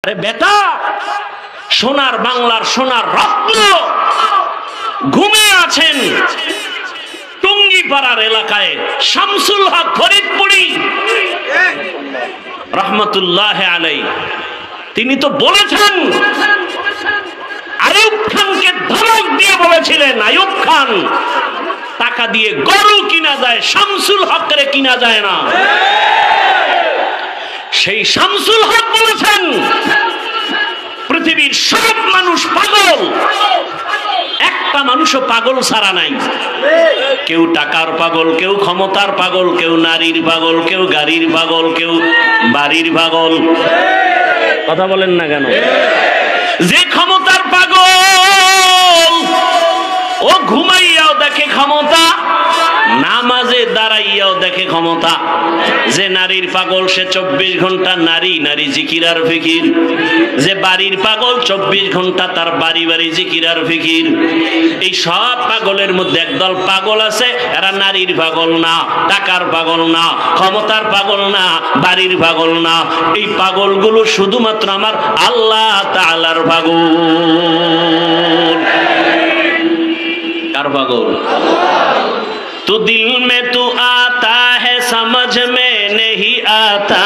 আরে বেটা, সোনার বাংলার সোনার রত্ন ঘুমিয়ে আছেন টঙ্গিপাড়ার এলাকায় শামসুল হক ফরিদপুরি রহমতুল্লাহ আলাই। তিনি তো বলেছেন, আইয়ুব খানকে ধমক দিয়ে বলেছিলেন, আইয়ুব খান টাকা দিয়ে গরু কিনা যায়, শামসুল হকের কিনা যায় না। সেই শামসুল হক বলেছেন, পৃথিবীর সব মানুষ পাগল, একটা মানুষও পাগল ছাড়া নাই। কেউ টাকার পাগল, কেউ ক্ষমতার পাগল, কেউ নারীর পাগল, কেউ গাড়ির পাগল, কেউ বাড়ির পাগল। কথা বলেন না কেন? যে ক্ষমতার পাগল ও ঘুমাইয়াও দেখে ক্ষমতা, নামাজে দাঁড়াইয়াও দেখে ক্ষমতা। যে নারীর পাগল সে 24 ঘন্টা নারী নারী জিকির আর ফিকির। যে বাড়ির পাগল 24 ঘন্টা তার বাড়ি বাড়ি জিকির আর ফিকির। এই সব পাগলের মধ্যে একদল পাগল আছে, এরা নারীর পাগল না, টাকার পাগল না, ক্ষমতার পাগল না, বাড়ির পাগল না। এই পাগলগুলো শুধুমাত্র আমার আল্লাহ তাআলার পাগল। কার পাগল? तो दिल में तू आता है समझ में नहीं आता,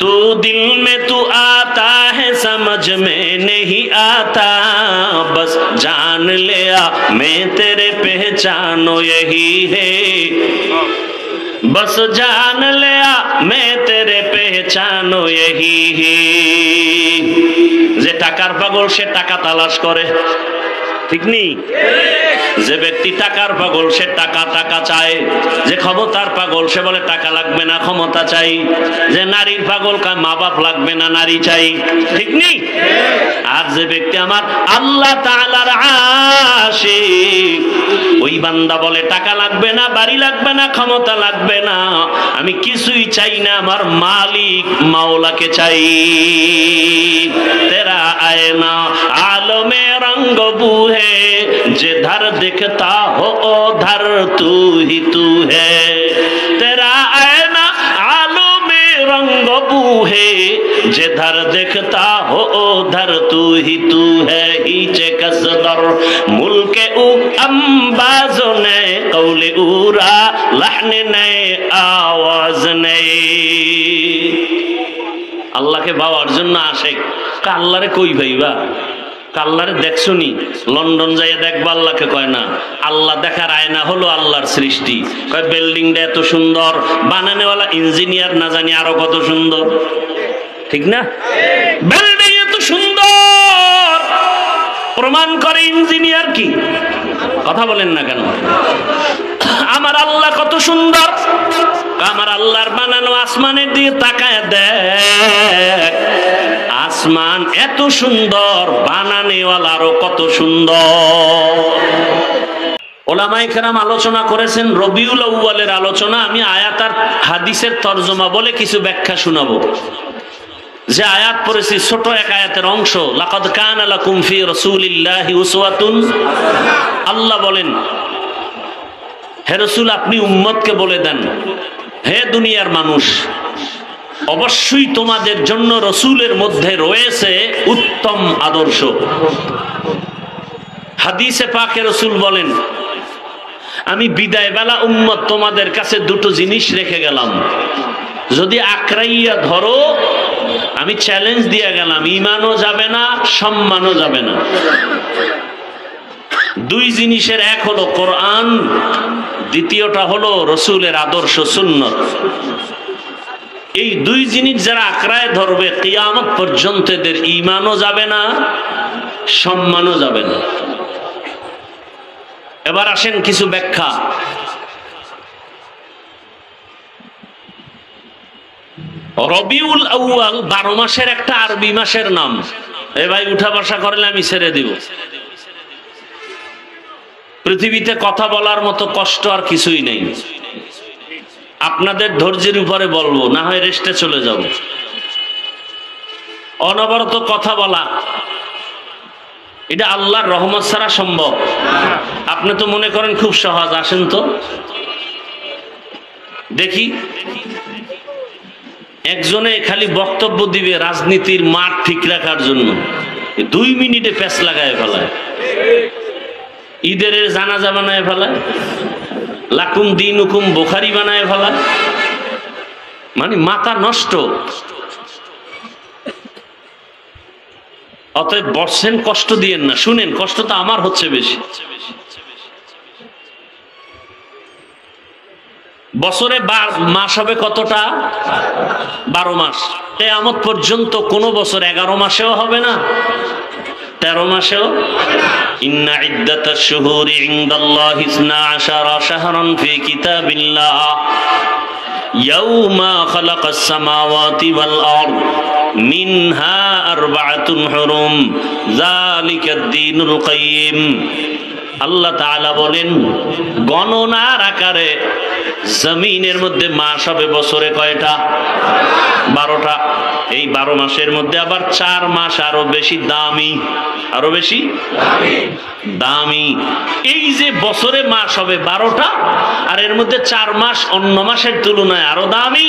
तू दिल में तू आता है समझ में नहीं आता, बस जान लिया मैं तेरे पहचानो यही है, बस जान लिया मैं तेरे पहचानो यही है। যে টাকার পাগল সে টাকা তালাশ করে, ঠিক নেই? যে ব্যক্তি টাকার পাগল সে টাকা টাকা চায়। যে ক্ষমতার পাগল সে বলে টাকা লাগবে না, ক্ষমতা চাই। যে নারীর পাগল কয় মা বাপ লাগবে না, নারী চাই, ঠিক নেই? আর যে ব্যক্তি আমার আল্লাহ তাআলার আশিক, ওই বান্দা বলে টাকা লাগবে না, বাড়ি লাগবে না, ক্ষমতা লাগবে না, আমি কিছুই চাই না, আমার মালিক মাওলাকে চাই। তেরা আয়না আলমে রঙ্গ বুহে, जिधर दिखता हो उधर तू ही तू है, तेरा आईना आलो में रंग बूहे, जिधर दिखता हो उधर तू ही तू है, हीचे कसदर मुल्के उ अंबाजो ने कौले उरा लहने ने आवाज ने। আল্লাহকে পাওয়ার জন্য আশিক আল্লাহরে কই ভাইবা, আল্লাহরে দেখছুনি? লন্ডন যাইয়া দেখবা, আল্লাহকে কয় না। আল্লাহ দেখার আয়না হলো আল্লাহর সৃষ্টি। কয় বিল্ডিংটা এত সুন্দর, বানানোওয়ালা ইঞ্জিনিয়ার না জানি আরো কত সুন্দর, ঠিক না? বিল্ডিং এত সুন্দর প্রমাণ করে ইঞ্জিনিয়ার কি? কথা বলেন না কেন? আমার আল্লাহ কত সুন্দর, আমার আল্লাহর বানানো আসমানের দিকে তাকায় দেখ, আসমান এত সুন্দর, বানানেওয়ালারও কত সুন্দর। ওলামায়ে কেরাম আলোচনা করেছেন, রবিউল আউয়ালের আলোচনা। আমি আয়াত আর হাদিসের তরজমা বলে কিছু ব্যাখ্যা শোনাবো। যে আয়াত পড়েছি ছোট এক আয়াতের অংশ, লাকাদ কানা লাকুম ফি রাসূলিল্লাহি উসওয়াতুন। আল্লাহ বলেন, হে রাসূল আপনি উম্মতকে বলে দেন, হে দুনিয়ার মানুষ, অবশ্যই তোমাদের জন্য রাসূলের মধ্যে রয়েছে উত্তম আদর্শ। হাদিসে পাকে রাসূল বলেন, আমি বিদায় বেলা উম্মত তোমাদের কাছে দুটো জিনিস রেখে গেলাম, যদি আঁকড়াইয়া ধরো আমি চ্যালেঞ্জ দিয়ে গেলাম, ঈমানও যাবে না, সম্মানও যাবে না। দুই জিনিসের এক হলো কোরআন, দ্বিতীয়টা হলো রাসূলের আদর্শ সুন্নাত। এই দুই জিনিস যারা আঁকড়ায় ধরবে কিয়ামত পর্যন্ত এদের ঈমানও যাবে না, সম্মানও যাবে না। এবার আসেন কিছু ব্যাখ্যা। রবিউল আউয়াল 12 মাসের একটা আরবি মাসের নাম। এ ভাই উঠা বসা করলে আমি ছেড়ে দিব। পৃথিবীতে কথা বলার মতো কষ্ট আর কিছুই নেই। আপনাদের ধৈর্যের উপরে বলবো, না হয় রেস্টে চলে যাব। অনবরত কথা বলা এটা আল্লাহর রহমত ছাড়া সম্ভব। আপনি তো মনে করেন খুব সহজ, আসেন তো দেখি। একজনে খালি বক্তব্য দিবে রাজনীতির মাঠ ঠিক রাখার জন্য, 2 মিনিটে প্যাচ লাগায় ফেলায়, ঈদের জানাজা বানায় ফেলায়, লাকুম দিনুকুম বুখারী বানায় ফেলায়, মানে মাথা নষ্ট। অতএব বসছেন, কষ্ট দিয়েন না, শুনেন, কষ্ট তো আমার হচ্ছে বেশি। বছরে মাস হবে কতটা? 12 মাস। কিয়ামত পর্যন্ত কোন বছর 11 মাসেও হবে না, 13 মাসেও। ইন্না ইদ্দাতাশ শুহুরি ইনদাল্লাহি 12 শাহরান ফি কিতাবিল্লাহ ইয়াউমা খালাকাস সামাওয়াতি ওয়াল আরদ মিনহা আরবাআতুন হুরুম যালিকাদ দীনুল কাইয়্যিম। আল্লাহ তাআলা বলেন, গণনার আকারে জমিনের মধ্যে মাস হবে বছরে কয়টা? 12টা। এই 12 মাসের মধ্যে আবার 4 মাস আরো বেশি দামি, আরো বেশি দামি। এই যে বছরে মাস হবে 12টা, আর এর মধ্যে 4 মাস অন্য মাসের তুলনায় আরো দামি,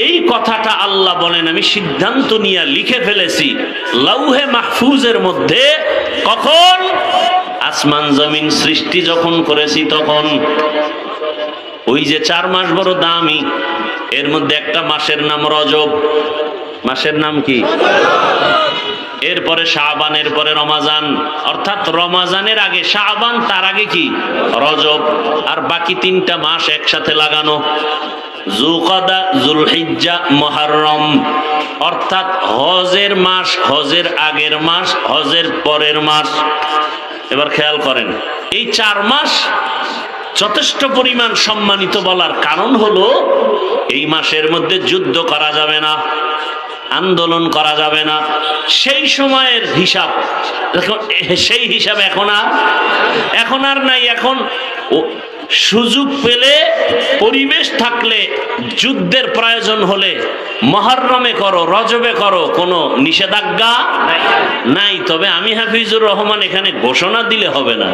এই কথাটা আল্লাহ বলেন আমি সিদ্ধান্ত নিয়ে লিখে ফেলেছি লাউহে মাহফুজের মধ্যে। কখন? আসমান জমিন সৃষ্টি যখন করেছি তখন। ওই যে 4 মাস বড় দামি, এর মধ্যে একটা মাসের নাম রজব। মাসের নাম কি? এরপরে শাবান, এরপরে রমাজান, অর্থাৎ রমাজানের আগে শাবান, তার আগে কি? রজব। আর বাকি 3টা মাস একসাথে লাগানো, যুলকাদা, যুলহিজ্জা, মুহররম, অর্থাৎ হজের মাস, হজের আগের মাস, হজের পরের মাস। এবার খেয়াল করেন, এই 4 মাস যথেষ্ট পরিমাণ সম্মানিত বলার কারণ হলো এই মাসের মধ্যে যুদ্ধ করা যাবে না, আন্দোলন করা যাবে না। সেই সময়ের হিসাব, সেই হিসাব এখন আর নাই। এখন সুযোগ পেলে, পরিবেশ থাকলে, যুদ্ধের প্রয়োজন হলে মুহররমে করো, রজবে করো, কোনো নিষেধাজ্ঞা নাই। তবে আমি হাফিজুর রহমান এখানে ঘোষণা দিলে হবে না।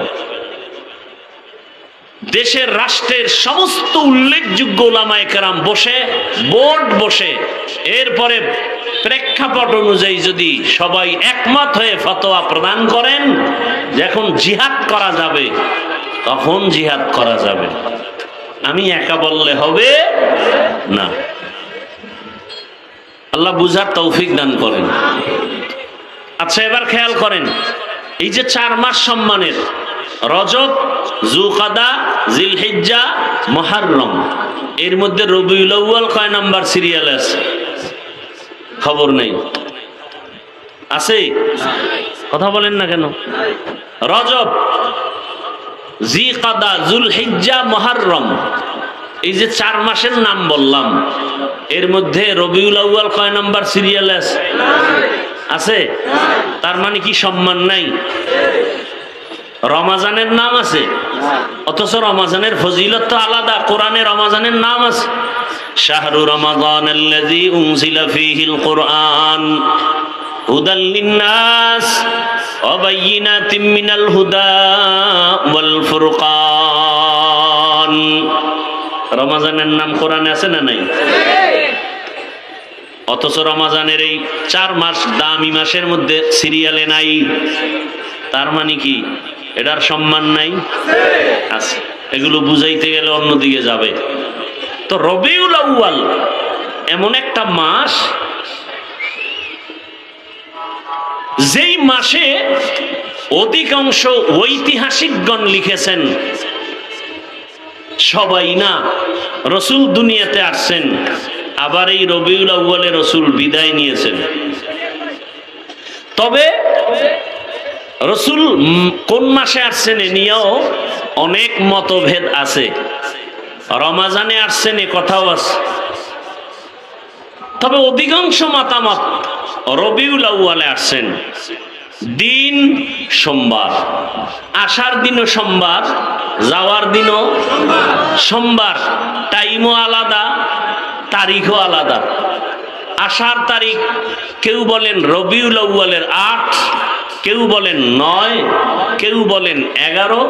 দেশের, রাষ্ট্রের সমস্ত উল্লেখযোগ্য উলামায়ে কেরাম বসে, বোর্ড বসে, এরপরে প্রেক্ষাপট অনুযায়ী যদি সবাই একমত হয়ে ফতোয়া প্রদান করেন যে এখন জিহাদ করা যাবে, তখন জিহাদ করা যাবে। আমি একা বললে হবে না। আল্লাহ বুঝার তৌফিক দান করেন। আচ্ছা, এবার খেয়াল করেন, এই যে 4 মাস সম্মানের, রজব, যুলকাদা, জিলহিজ্জা, মুহররম, এর মধ্যে রবিউল আউয়াল কয় নাম্বার সিরিয়ালে আছে? খবর নেই। আছে? কথা বলেন না কেন? রজব, জিলকাদা, যুলহিজ্জা, মুহররম, এই যে 4 মাসের নাম বললাম, এর মধ্যে রবিউল আউয়াল কয় নাম্বার সিরিয়ালে আছে? আছে? তার মানে কি সম্মান নাই? রমাজানের নাম আছে, অথচ রমাজানের ফজিলত তো আলাদা। কোরআনে রমাজানের নাম আছে, শাহরু রমাদানাল্লাযী উনজিলা ফীহিল কুরআন হুদাল লিন্নাস ওয়া বায়্যিনাতিম মিনাল হুদা ওয়াল ফুরকান। রমাজানের নাম কোরআনে আছে না নাই? অথচ রমাজানের এই 4 মাস দামি মাসের মধ্যে সিরিয়ালে নাই। তার মানে কি এটার সম্মান নাই? আছে। এগুলো বুঝাইতে গেলে অন্যদিকে যাবে। তো রবিউল আউয়াল এমন একটা মাস, যেই মাসে অধিকাংশ ঐতিহাসিকগণ লিখেছেন সবাই না, রসুল দুনিয়াতে আসছেন, আবার এই রবিউল আউয়ালে রসুল বিদায় নিয়েছেন। তবে রসুল কোন মাসে আসছেন এ নিয়েও অনেক মতভেদ আছে। রমাজানে আসছেন এ কথাও আছে, তবে অধিকাংশ মতামত রবিউল আউয়ালে আসছেন। দিন সোমবার, আসার দিনও সোমবার, যাওয়ার দিনও সোমবার। টাইমও আলাদা, তারিখও আলাদা। আসার তারিখ কেউ বলেন রবিউল আউয়ালের 8, কেউ বলেন 9, কেউ বলেন 11,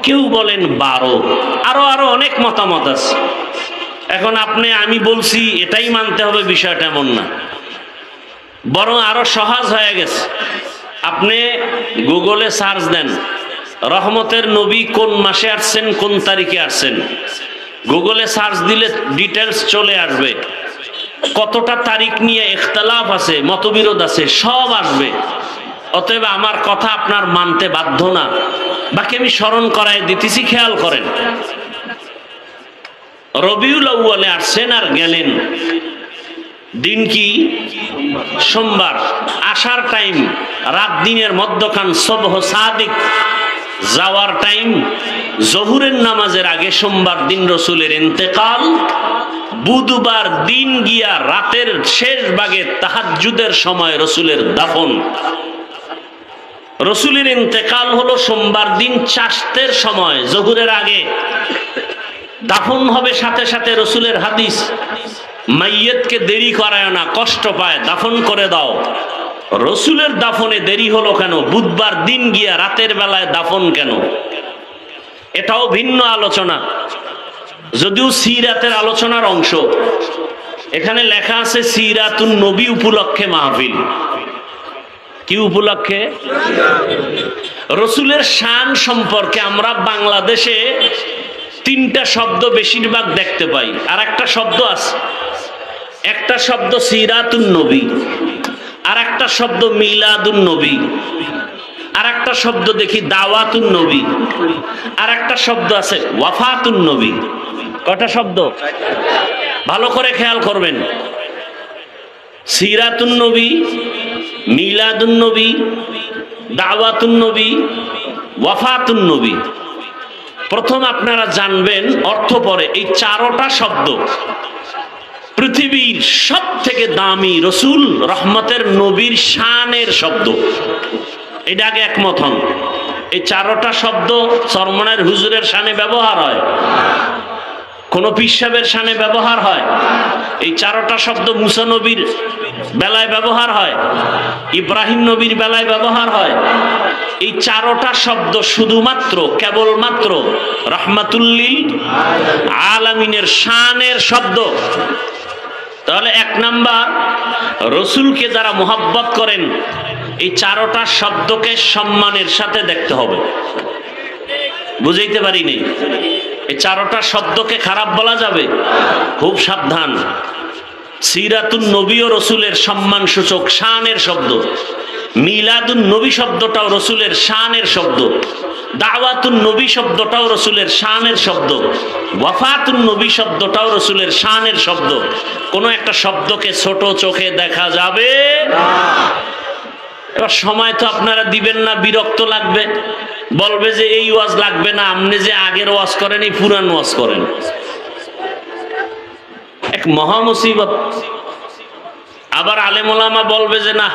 কেউ বলেন 12, আরো অনেক মতামত আছে। এখন আপনি আমি বলছি এটাই মানতে হবে বিষয়টা এমন না, বরং আরো সহজ হয়ে গেছে। আপনি গুগলে সার্চ দেন রহমতের নবী কোন মাসে আসছেন, কোন তারিখে আসছেন, গুগলে সার্চ দিলে ডিটেলস চলে আসবে। কতটা তারিখ নিয়ে ইখতিলাফ আছে, মতবিরোধ আছে, সব আসবে। অতএব আমার কথা আপনার মানতে বাধ্য না। বাকি আমি স্মরণ করায় দিতেছি, খেয়াল করেন। রবিউল আউয়ালে আসছেন আর গেলেন, দিন কি? সোমবার। আসার টাইম রাত দিনের মধ্যখান, সবহ সাদিক। যাওয়ার টাইম জহুরের নামাজের আগে সোমবার দিন রসুলের ইন্তেকাল। বুধবার দিন গিয়া রাতের শেষ ভাগে তাহাজ্জুদের সময় রসুলের দাফন। রসুলের ইন্তেকাল হলো সোমবার দিন চাষতের সময়, জহুরের আগে। দাফন হবে সাথে সাথে। রসুলের হাদিস, মাইয়তকে দেরি করায় না, কষ্ট পায়, দাফন করে দাও। রসুলের দাফনে দেরি হলো কেন? বুধবার দিন গিয়া রাতের বেলায় দাফন কেন? এটাও ভিন্ন আলোচনা, যদিও সিরাতের আলোচনার অংশ। এখানে লেখা আছে সিরাতুন নবী উপলক্ষে মাহফিল। কি উপলক্ষে? রসুলের শান সম্পর্কে আমরা বাংলাদেশে তিনটা শব্দ বেশিরভাগ দেখতে পাই। আর একটা শব্দ আছে, একটা শব্দ সিরাতুন নবী, আর একটা শব্দ মিলাদুন নবী, আর একটা শব্দ দেখি দাওয়াতুন নবী, আর একটা শব্দ আছে ওয়াফাতুন নবী। কটা শব্দ? ভালো করে খেয়াল করবেন। সিরাতুন নবী, মিলাদুন নবী, দাওয়াতুন নবী, ওয়াফাতুন নবী। প্রথম আপনারা জানবেন অর্থ পরে, এই চারটা শব্দ পৃথিবীর সব থেকে দামি রসুল রহমতের নবীর শানের শব্দ। এটা আগে একমত হন। এই চারটা শব্দ চরমনায়ের হুজুরের শানে ব্যবহার হয়, কোন পীর সাহেবের শানে ব্যবহার হয়। এই চারটা শব্দ মুসা নবীর বেলায় ব্যবহার হয়, ইব্রাহিম নবীর বেলায় ব্যবহার হয়। এই চারটা শব্দ শুধুমাত্র কেবলমাত্র রহমাতুল্লিল আলামিনের শানের শব্দ। তাহলে এক নাম্বার, রসুলকে যারা মোহাব্বত করেন এই চারটা শব্দকে সম্মানের সাথে দেখতে হবে। বুঝাইতে পারিনি? এই চারটা শব্দকে খারাপ বলা যাবে? খুব সাবধান। সিরাতুন নবী ও রসুলের সম্মান সূচক শানের শব্দ। মিলাদুন নবী শব্দটাও রসুলের শানের শব্দ। দাওয়াতুন নবী শব্দটাও রসুলের শানের শব্দ। ওয়াফাতুন নবী শব্দটাও রসুলের শানের শব্দ। কোনো একটা শব্দকে ছোট চোখে দেখা যাবে না। এবার সময় তো আপনারা দিবেন না, বিরক্ত লাগবে, বলবে যে এই ওয়াজ লাগবে না, আপনি যে আগের ওয়াজ করেন এই পুরান ওয়াজ করেন। এক মহা মুসিবত। আবার আলেম ওলামা বলবে যে না,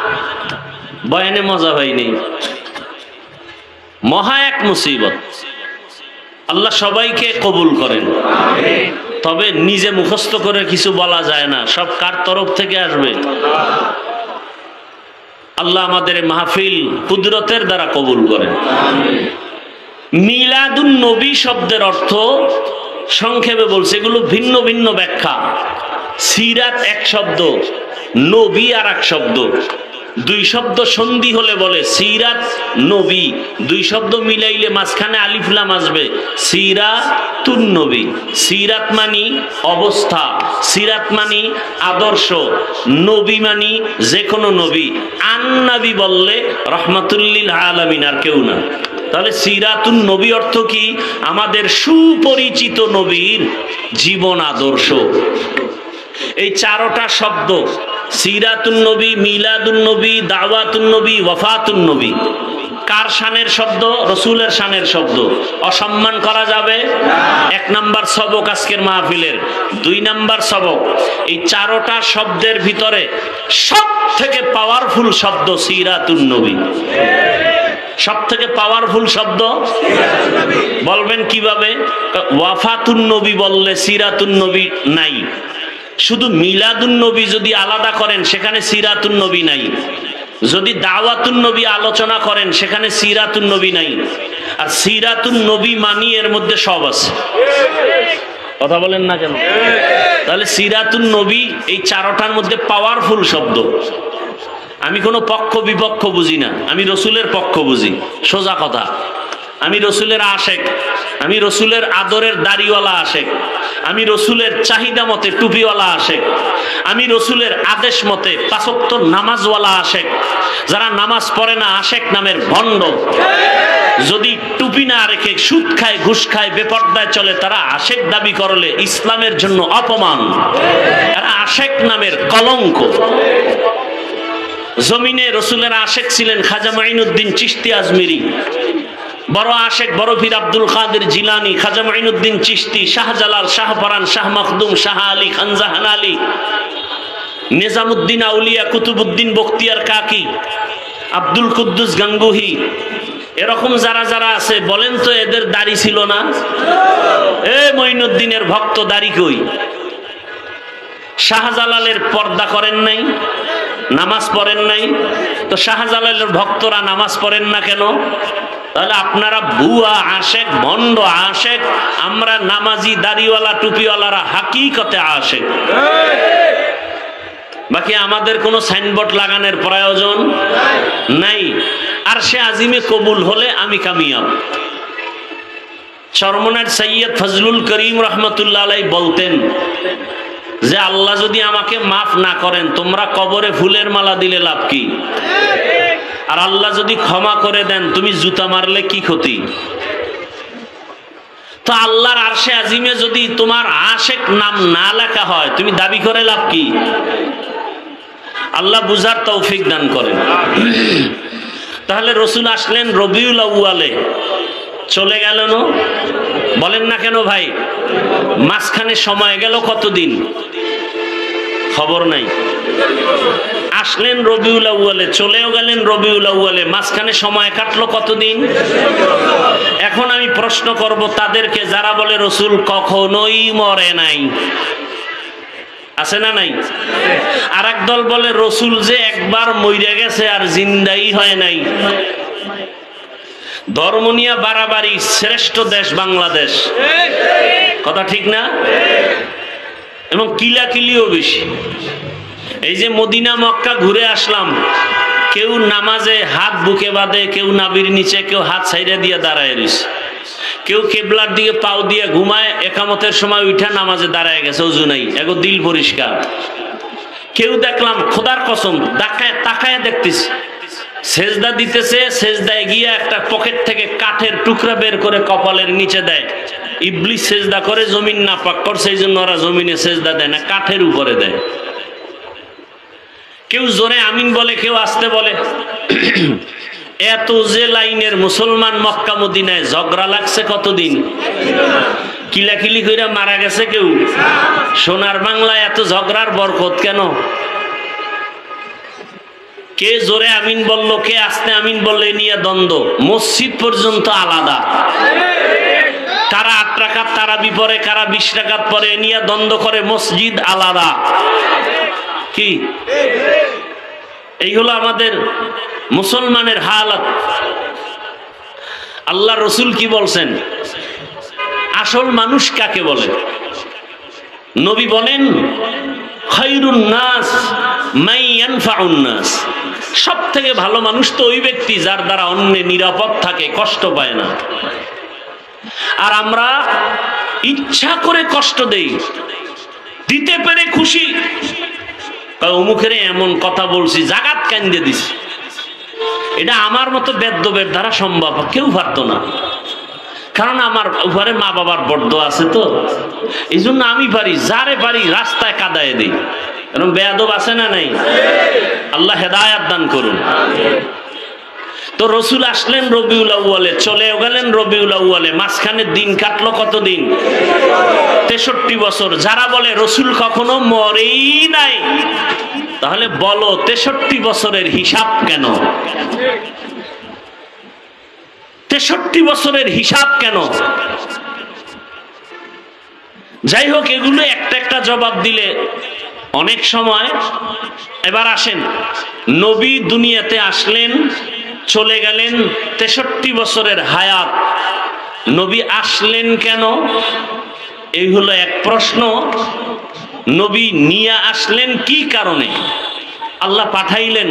বয়ানে মজা হয়নি। মহা এক মুসিবত। আল্লাহ সবাইকে কবুল করেন। তবে নিজে মুখস্থ করে কিছু বলা যায় না, সব কার তরফ থেকে আসবে? আল্লাহ আমাদের মাহফিল কুদরতের দ্বারা কবুল করেন। মিলাদুন নবী শব্দের অর্থ সংক্ষেপে বলছে, এগুলো ভিন্ন ভিন্ন ব্যাখ্যা। সিরাত এক শব্দ, নবী আর এক শব্দ। দুই শব্দ সন্ধি হলে বলে সিরাত নবী, দুই শব্দ মিলাইলে মাঝখানে আলিফ লাম আসবে, সিরাতুন নবী। সিরাত মানি অবস্থা, সিরাত মানি আদর্শ, নবী মানি যে কোনো নবী। আন নবী বললে রহমাতুল্লিল আলামিন, আর কেউ না। তাহলে সিরাতুন নবী অর্থ কি? আমাদের সুপরিচিত নবীর জীবন আদর্শ। এই চারটা শব্দ সিরাতুন নবী, মিলাদুন নবী, দাওয়াতুন নবী, ওয়াফাতুন নবী কার শানের শব্দ? রসুলের শানের শব্দ। অসম্মান করা যাবে? এক নাম্বার সবক আজকের মাহফিলের। দুই নাম্বার সবক, এই চারটা শব্দের ভিতরে সব থেকে পাওয়ারফুল শব্দ সিরাতুন নবী। সব থেকে পাওয়ারফুল শব্দ বলবেন কিভাবে? ওয়াফাতুন নবী বললে সিরাতুন নবী নাই। শুধু মিলাদুন নবী যদি আলাদা করেন সেখানে সিরাতুন নবী নাই। যদি দাওয়াতুন নবী আলোচনা করেন সেখানে সিরাতুন নবী নাই। আর সিরাতুন নবী মানি এর মধ্যে সব আছে। কথা বলেন না কেন? তাহলে সিরাতুন নবী এই চারটার মধ্যে পাওয়ারফুল শব্দ। আমি কোনো পক্ষ বিপক্ষ বুঝি না, আমি রসুলের পক্ষ বুঝি, সোজা কথা। আমি রসুলের আশেক, আমি রসুলের আদরের দাড়িওয়ালা আশেক, আমি রসুলের চাহিদা মতে টুপিওয়ালা আশেক, আমি রসুলের আদেশ মতে পাঁচ ওয়াক্ত নামাজওয়ালা আশেক। যারা নামাজ পড়ে না আশেক নামের ভণ্ড। যদি টুপি না রেখে সুদ খায়, ঘুষ খায়, বেপর্দায় চলে, তারা আশেক দাবি করলে ইসলামের জন্য অপমান, তারা আশেক নামের কলঙ্ক। জমিনে রসুলের আশেক ছিলেন খাজা মাইনুদ্দিন চিশতি আজমিরি, বড় আশেক বড় পীর আব্দুল কাদের জিলানী, খাজা মাইনুদ্দিন চিশতি, শাহজালাল, শাহপরান, শাহ মখদুম, শাহ আলী, খানজাহান আলী, নিজামুদ্দিন আউলিয়া, কুতুবুদ্দিন বখতিয়ার কাকি, আব্দুল কুদ্দুস গাঙ্গুহি, এরকম যারা যারা আছে বলেন তো এদের দাড়ি ছিল না? এ মঈনুদ্দিনের ভক্ত দাড়ি কই? শাহজালালের পর্দা করেন নাই, নামাজ পড়েন নাই, তো শাহজালালের ভক্তরা নামাজ পড়েন না কেন? তাহলে আপনারা ভুয়া আশেক, ভণ্ড আশেক, আমরা নামাজি দাড়িওয়ালা টুপিওয়ালারা হাকিকতে আশেক। বাকি আমাদের কোনো সাইনবোর্ড লাগানোর প্রয়োজন নাই। আর সে আজিমে কবুল হলে আমি কামিয়াব। চরমনার সৈয়দ ফজলুল করিম রহমতুল্লাহ আলাইহি বলতেন যে আল্লাহ যদি আমাকে মাফ না করেন, তোমরা কবরে ফুলের মালা দিলে লাভ কি? আর আল্লাহ যদি ক্ষমা করে দেন, তুমি জুতা মারলে কি ক্ষতি? তো আল্লাহর আরশে আজিমে যদি তোমার আশেক নাম না লেখা হয়, তুমি দাবি করে লাভ কি? আল্লাহ বুঝার তৌফিক দান করেন। তাহলে রসুল আসলেন রবিউল আউয়ালে, চলে গেল না? বলেন না কেন ভাই? মাঝখানে সময় গেল কতদিন খবর নাই। আসলেন রবিউল আউয়ালে, চলেও গেলেন রবিউল আউয়ালে, মাঝখানে সময় কাটলো কতদিন? এখন আমি প্রশ্ন করব তাদেরকে যারা বলে রসুল কখনোই মরে নাই, আছে না নাই? আর এক দল বলে রসুল যে একবার মইরা গেছে আর জিন্দাই হয় নাই। ধর্ম নিয়ে বাড়াবাড়ি, শ্রেষ্ঠ দেশ বাংলাদেশ, কথা ঠিক না? এবং কিলাকিলিও বেশি। এই যে মদিনা মক্কা ঘুরে আসলাম, কেউ নামাজে হাত বুকে বাঁধে, কেউ নাবির নিচে, কেউ হাত সাইডে দিয়ে দাঁড়ায় রয়েছে, কেউ কেবলার দিকে পাও দিয়ে ঘুমায়, একামতের সময় উঠা নামাজে দাঁড়ায় গেছে, ওযু নাই, এগো দিল পরিষ্কার। কেউ দেখলাম খোদার কসম তাকায় দেখতেছি সেজদা দিতেছে, সেজদায় গিয়ে একটা পকেট থেকে কাঠের টুকরা বের করে কপালের নিচে দেয়। ইবলিস সেজদা করে জমিন নাপাক করছে, এই জন্য ওরা জমিনে সেজদা দেয় না, কাঠের উপরে দেয়। কেউ জোরে আমিন বলে, কেউ আস্তে বলে। এত যে লাইনের মুসলমান মক্কা মদিনায় ঝগড়া লাগছে কতদিন, কিলাকিলি কইরা মারা গেছে কেউ। সোনার বাংলায় এত ঝগড়ার বরকত কেন? কে জোরে আমিন বললো, কে আস্তে আমিন বললে নিয়ে দ্বন্দ্ব। মসজিদ পর্যন্ত আলাদা, কারা 8 রাকাত তারাবি পড়ে, কারা 20 রাকাত পড়ে, নিয়ে দ্বন্দ্ব করে, মসজিদ আলাদা। কি এই হলো আমাদের মুসলমানের হালাত। আল্লাহ রসুল কি বলছেন? আসল মানুষ কাকে বলে? নবী বলেন খায়রুন নাস মান ইয়ানফাউন নাস, সব থেকে ভালো মানুষ তো ওই ব্যক্তি যার দ্বারা অন্য নিরাপদ থাকে, কষ্ট পায় না। আর আমরা ইচ্ছা করে কষ্ট দেই, দিতে পেরে খুশি। অমুখের এমন কথা বলছি, জাগাত কান্দে দিছি, এটা আমার মতো বেদ্যবের দ্বারা সম্ভব কেউ পারতো না। কারণ আমার উপরে মা বাবার বড্ড আছে, তো এই জন্য আমি পারি, যারে পারি রাস্তায় কাদায় দিই। এরকম বেয়াদব আছে না নাই? আল্লাহ হেদায়াত দান করুন। তো রসুল আসলেন রবিউল আউয়ালে, চলেও গেলেন রবিউল আউয়ালে, মাঝখানে দিন কাটলো কতদিন? 63 বছর। যারা বলে রসুল কখনো মরেই নাই, তাহলে বলো 63 বছরের হিসাব কেন? 63 বছরের হিসাব কেন? যাই হোক, এগুলো একটা একটা জবাব দিলে অনেক সময়। এবার আসেন, নবী দুনিয়াতে আসলেন, চলে গেলেন, 63 বছরের হায়াত। নবী আসলেন কেন? এই হলো এক প্রশ্ন। নবী নিয়ে আসলেন কি কারণে, আল্লাহ পাঠাইলেন,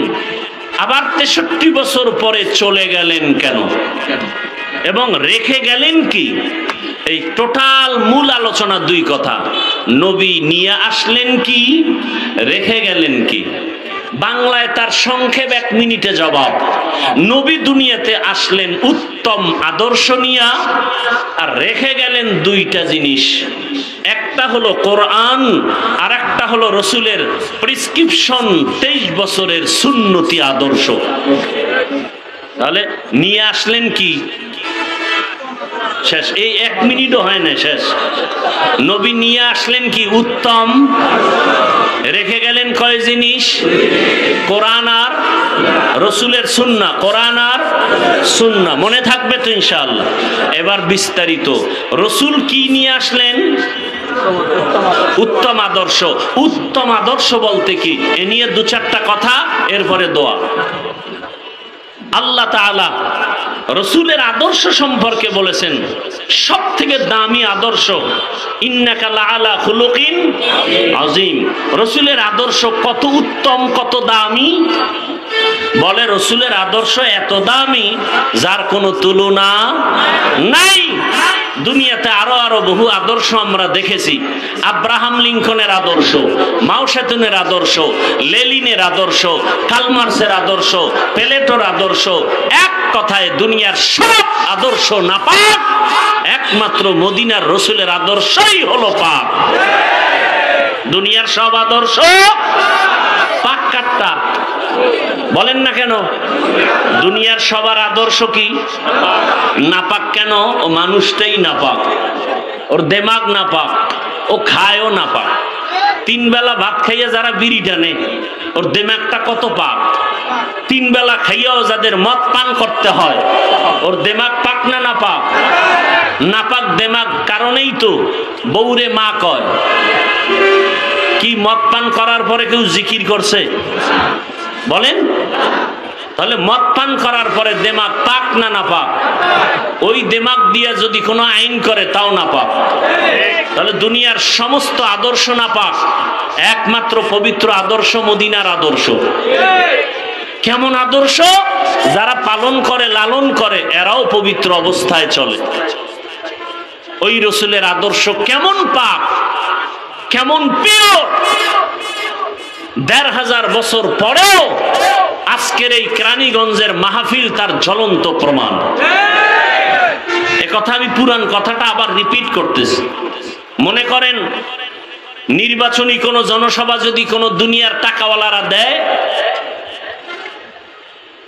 আবার 63 বছর পরে চলে গেলেন কেন, এবং রেখে গেলেন কি? এই টোটাল মূল আলোচনা দুই কথা, নবী নিয়ে আসলেন কি, রেখে গেলেন কি। বাংলায় তার সংক্ষেপ 1 মিনিটে জবাব। নবী দুনিয়াতে আসলেন উত্তম আদর্শ নিয়া, আর রেখে গেলেন দুইটা জিনিস, একটা হলো কোরআন আর একটা হলো রসুলের প্রেসক্রিপশন 23 বছরের সুন্নতি আদর্শ। তাহলে নিয়ে আসলেন কি, শেষ। এই 1 মিনিটও হয় না শেষ। নবী নিয়ে আসলেন কি, উত্তম। রেখে গেলেন কয় জিনিস, কোরআন আর রসুলের সুন্নাহ, কোরআন আর সুন্নাহ। মনে থাকবে তো ইনশাআল্লাহ। এবার বিস্তারিত, রসুল কি নিয়ে আসলেন, উত্তম আদর্শ। উত্তম আদর্শ বলতে কি, এ নিয়ে 2-4টা কথা, এরপরে দোয়া। আল্লাহ তাআলা রসুলের আদর্শ সম্পর্কে বলেছেন সব থেকে দামি আদর্শ, ইন্নাকা লাআলা খুলুকিন আযীম। রসুলের আদর্শ কত উত্তম, কত দামি। বলে রসুলের আদর্শ এত দামি যার কোনো তুলনা নাই। দুনিয়াতে আরো আরো বহু আদর্শ আমরা দেখেছি। আব্রাহাম লিঙ্কনের আদর্শ, মাও সেতুনের আদর্শ, লেনিনের আদর্শ, কালমার্সের আদর্শ, প্লেটোর আদর্শ। এক কথায় দুনিয়ার সব আদর্শ নাপাক, একমাত্র মদিনার রসুলের আদর্শই হলো পাক। দুনিয়ার সব আদর্শ পাক কাট্টা। বলেন না কেন? দুনিয়ার সবার আদর্শ কি নাপাক? কেন? ও মানুষটাই নাপাক, ওর দেমাগ নাপাক, ও খায়ও নাপাক। 3 বেলা ভাত খাইয়া যারা বিড়ি টানে, ওর দেমাগটা কত পাক। 3 বেলা খাইয়াও যাদের মদ পান করতে হয়, ওর দেমাগ পাক না নাপাক? নাপাক দেমাগ কারণেই তো বউরে মা কয়। কি মদ পান করার পরে কেউ জিকির করছে? বলেন। তাহলে মদ পান করার পরে দেমাগ পাক না নাপাক? ওই দেমাগ দিয়ে যদি কোনো আইন করে তাও নাপাক। তাহলে দুনিয়ার সমস্ত আদর্শ নাপাক, একমাত্র পবিত্র আদর্শ মদিনার আদর্শ। কেমন আদর্শ? যারা পালন করে, লালন করে, এরাও পবিত্র অবস্থায় চলে। ওই রসুলের আদর্শ কেমন পাক, কেমন পিওর। ১৫০০ বছর পরেও আজকের এই কেরানীগঞ্জের মাহফিল তার জ্বলন্ত প্রমাণ। একথা আমি পুরান কথাটা আবার রিপিট করতেছি। মনে করেন নির্বাচনী কোন জনসভা যদি কোন দুনিয়ার টাকাওয়ালারা দেয়,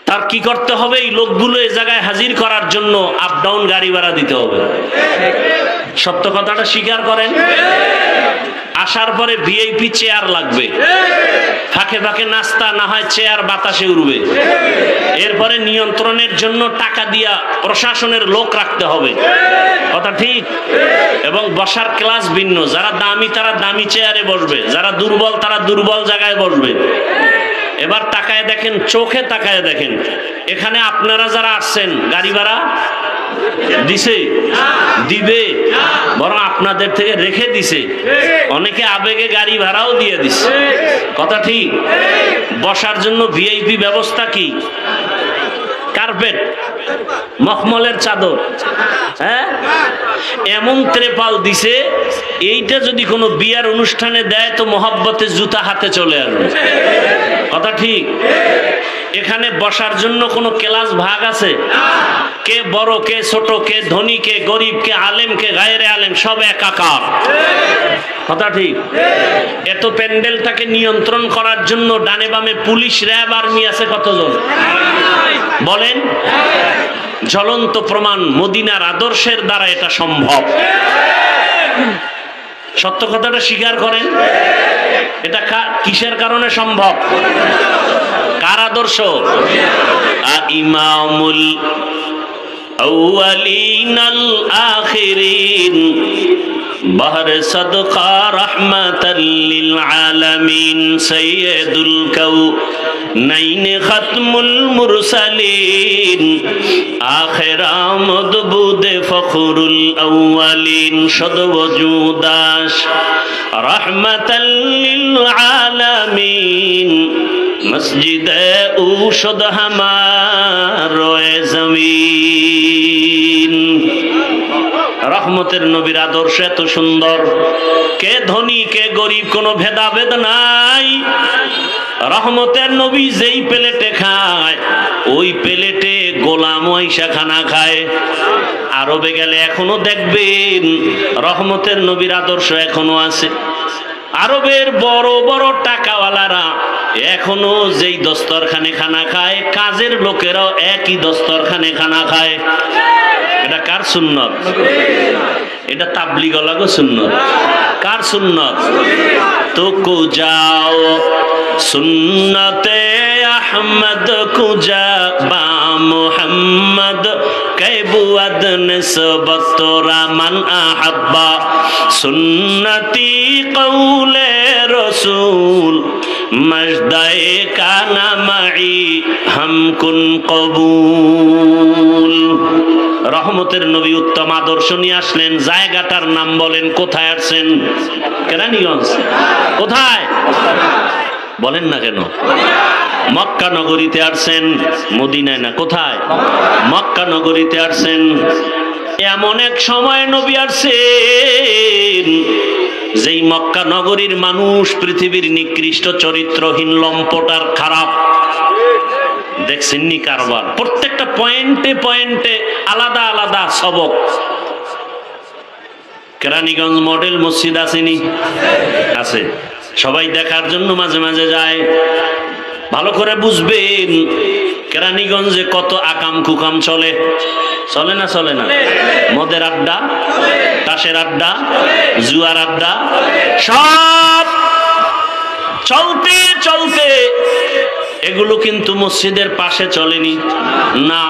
তার কি করতে হবে? এই লোকগুলো এই জায়গায় হাজির করার জন্য আপ ডাউন গাড়ি ভাড়া দিতে হবে। সত্য কথাটা স্বীকার করেন। আসার পরে ভিআইপি চেয়ার লাগবে, ফাঁকে ফাঁকে নাস্তা, না হয় চেয়ার বাতাসে উড়বে। এরপরে নিয়ন্ত্রণের জন্য টাকা দিয়া প্রশাসনের লোক রাখতে হবে, কথা ঠিক? এবং বসার ক্লাস ভিন্ন, যারা দামি তারা দামি চেয়ারে বসবে, যারা দুর্বল তারা দুর্বল জায়গায় বসবে। এবার তাকায় দেখেন, চোখে তাকায় দেখেন, এখানে আপনারা যারা আসছেন গাড়ি ভাড়া দিছে? দিবে, বরং আপনাদের থেকে রেখে দিছে। অনেকে আবেগে গাড়ি ভাড়াও দিয়ে দিছে, কথা ঠিক? বসার জন্য ভিআইপি ব্যবস্থা কি? কার্পেট, মখমলের চাদর, হ্যাঁ, এমন ত্রেপাল দিছে, এইটা যদি কোনো বিয়ার অনুষ্ঠানে দেয় তো মহব্বতে জুতা হাতে চলে আসবে, কথা ঠিক? এখানে বসার জন্য কোনো ক্লাস ভাগ আছে? কে বড়, কে ছোট, কে ধনী, কে গরিব, কে আলেম, কে গায়রে আলেম, সব একাকার, কথা ঠিক? এত প্যান্ডেলটাকে নিয়ন্ত্রণ করার জন্য ডানে বামে পুলিশ, র্যাব, আর্মি আছে কতজন? বলেন। জ্বলন্ত প্রমাণ, মদিনার আদর্শের দ্বারা এটা সম্ভব। সত্য কথাটা স্বীকার করেন। এটা কিসের কারণে সম্ভব? কার আদর্শ? ইমামুল أولين الآخرين بحر صدقہ رحمة للعالمين سيد الكونين ختم المرسلين آخر آمد بود فخر الأولين شد وجوداش رحمة للعالمين مسجد اوشد ہمار روئے زمین রহমতের নবীর আদর্শ এত সুন্দর, কে ধনী কে গরিব কোনো ভেদাভেদ নাই। রহমতের নবী যেই প্লেটে খায় ওই প্লেটে গোলাম আইসা খানা খায়। আরবে গেলে এখনো দেখবেন রহমতের নবীর আদর্শ এখনো আছে। আরবের বড় বড় টাকাওয়ালারা এখনো যেই দস্তরখানে খানা খায়, কাজের লোকেরাও একই দস্তরখানে খানা খায়। এটা কার সুন্নত? এটা তাবলিগ লাগো সুন্নত। কার সুন্নত? তো কুজাও সুন্নতে আহমদ কুজা বা মুহাম্মদ कैबुअद निस्बत रमन अहब्बा सुन्नती कौले रसूल मजदाए काना मई हम कुन कबूल। রহমতের নবী উত্তম আদর্শ নিয়ে আসলেন, জায়গাটার নাম বলেন, কোথায় আসছেন? কেরানীগঞ্জ। কোথায় বলেন না কেন? মক্কা নগরীতে আসছেন, মদিনায় না। কোথায়? মক্কা নগরীতে আসছেন। এমন এক সময় নবী আসছেন যেই মক্কা নগরীর মানুষ পৃথিবীর নিকৃষ্ট চরিত্রহীন, লম্পট আর খারাপ। দেখছেন নি কারবার? প্রত্যেকটা পয়েন্টে পয়েন্টে আলাদা আলাদা সবক। কেরানীগঞ্জ মডেল মসজিদ আসেনি? আছে। সবাই দেখার জন্য মাঝে মাঝে যায়। ভালো করে বুঝবেন কেরানীগঞ্জে কত আকাম কুকাম চলে। চলে না? চলে না? মদের আড্ডা, তাসের আড্ডা, জুয়ার আড্ডা সব চলতে চলতে এগুলো কিন্তু মসজিদের পাশে চলেনি না।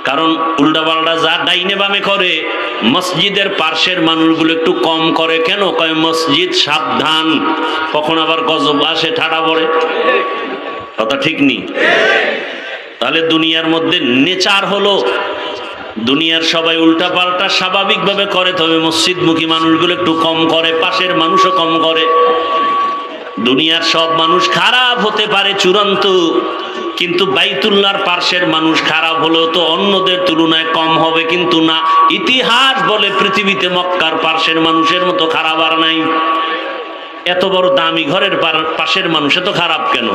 কারণ উল্টাপাল্টা যা ডাইনে বামে করে মসজিদের পাশের মানুষগুলো একটু কম করে। কেন? কয় মসজিদ সাবধান, কখন আবার গজব আসে, ঠাডা পড়ে। কথা ঠিক নেই। তাহলে দুনিয়ার মধ্যে নেচার হলো দুনিয়ার সবাই উল্টাপাল্টা স্বাভাবিকভাবে করে, তবে মসজিদমুখী মানুষগুলো একটু কম করে, পাশের মানুষও কম করে। দুনিয়ার সব মানুষ খারাপ হতে পারে চূড়ান্ত, কিন্তু বাইতুল্লাহর পাশের মানুষ খারাপ হলেও তো অন্যদের তুলনায় কম হবে, কিন্তু না। ইতিহাস বলে পৃথিবীতে মক্কার পাশের মানুষের মতো খারাপ আর নাই। এত বড় দামি ঘরের পাশের মানুষ এত খারাপ কেন?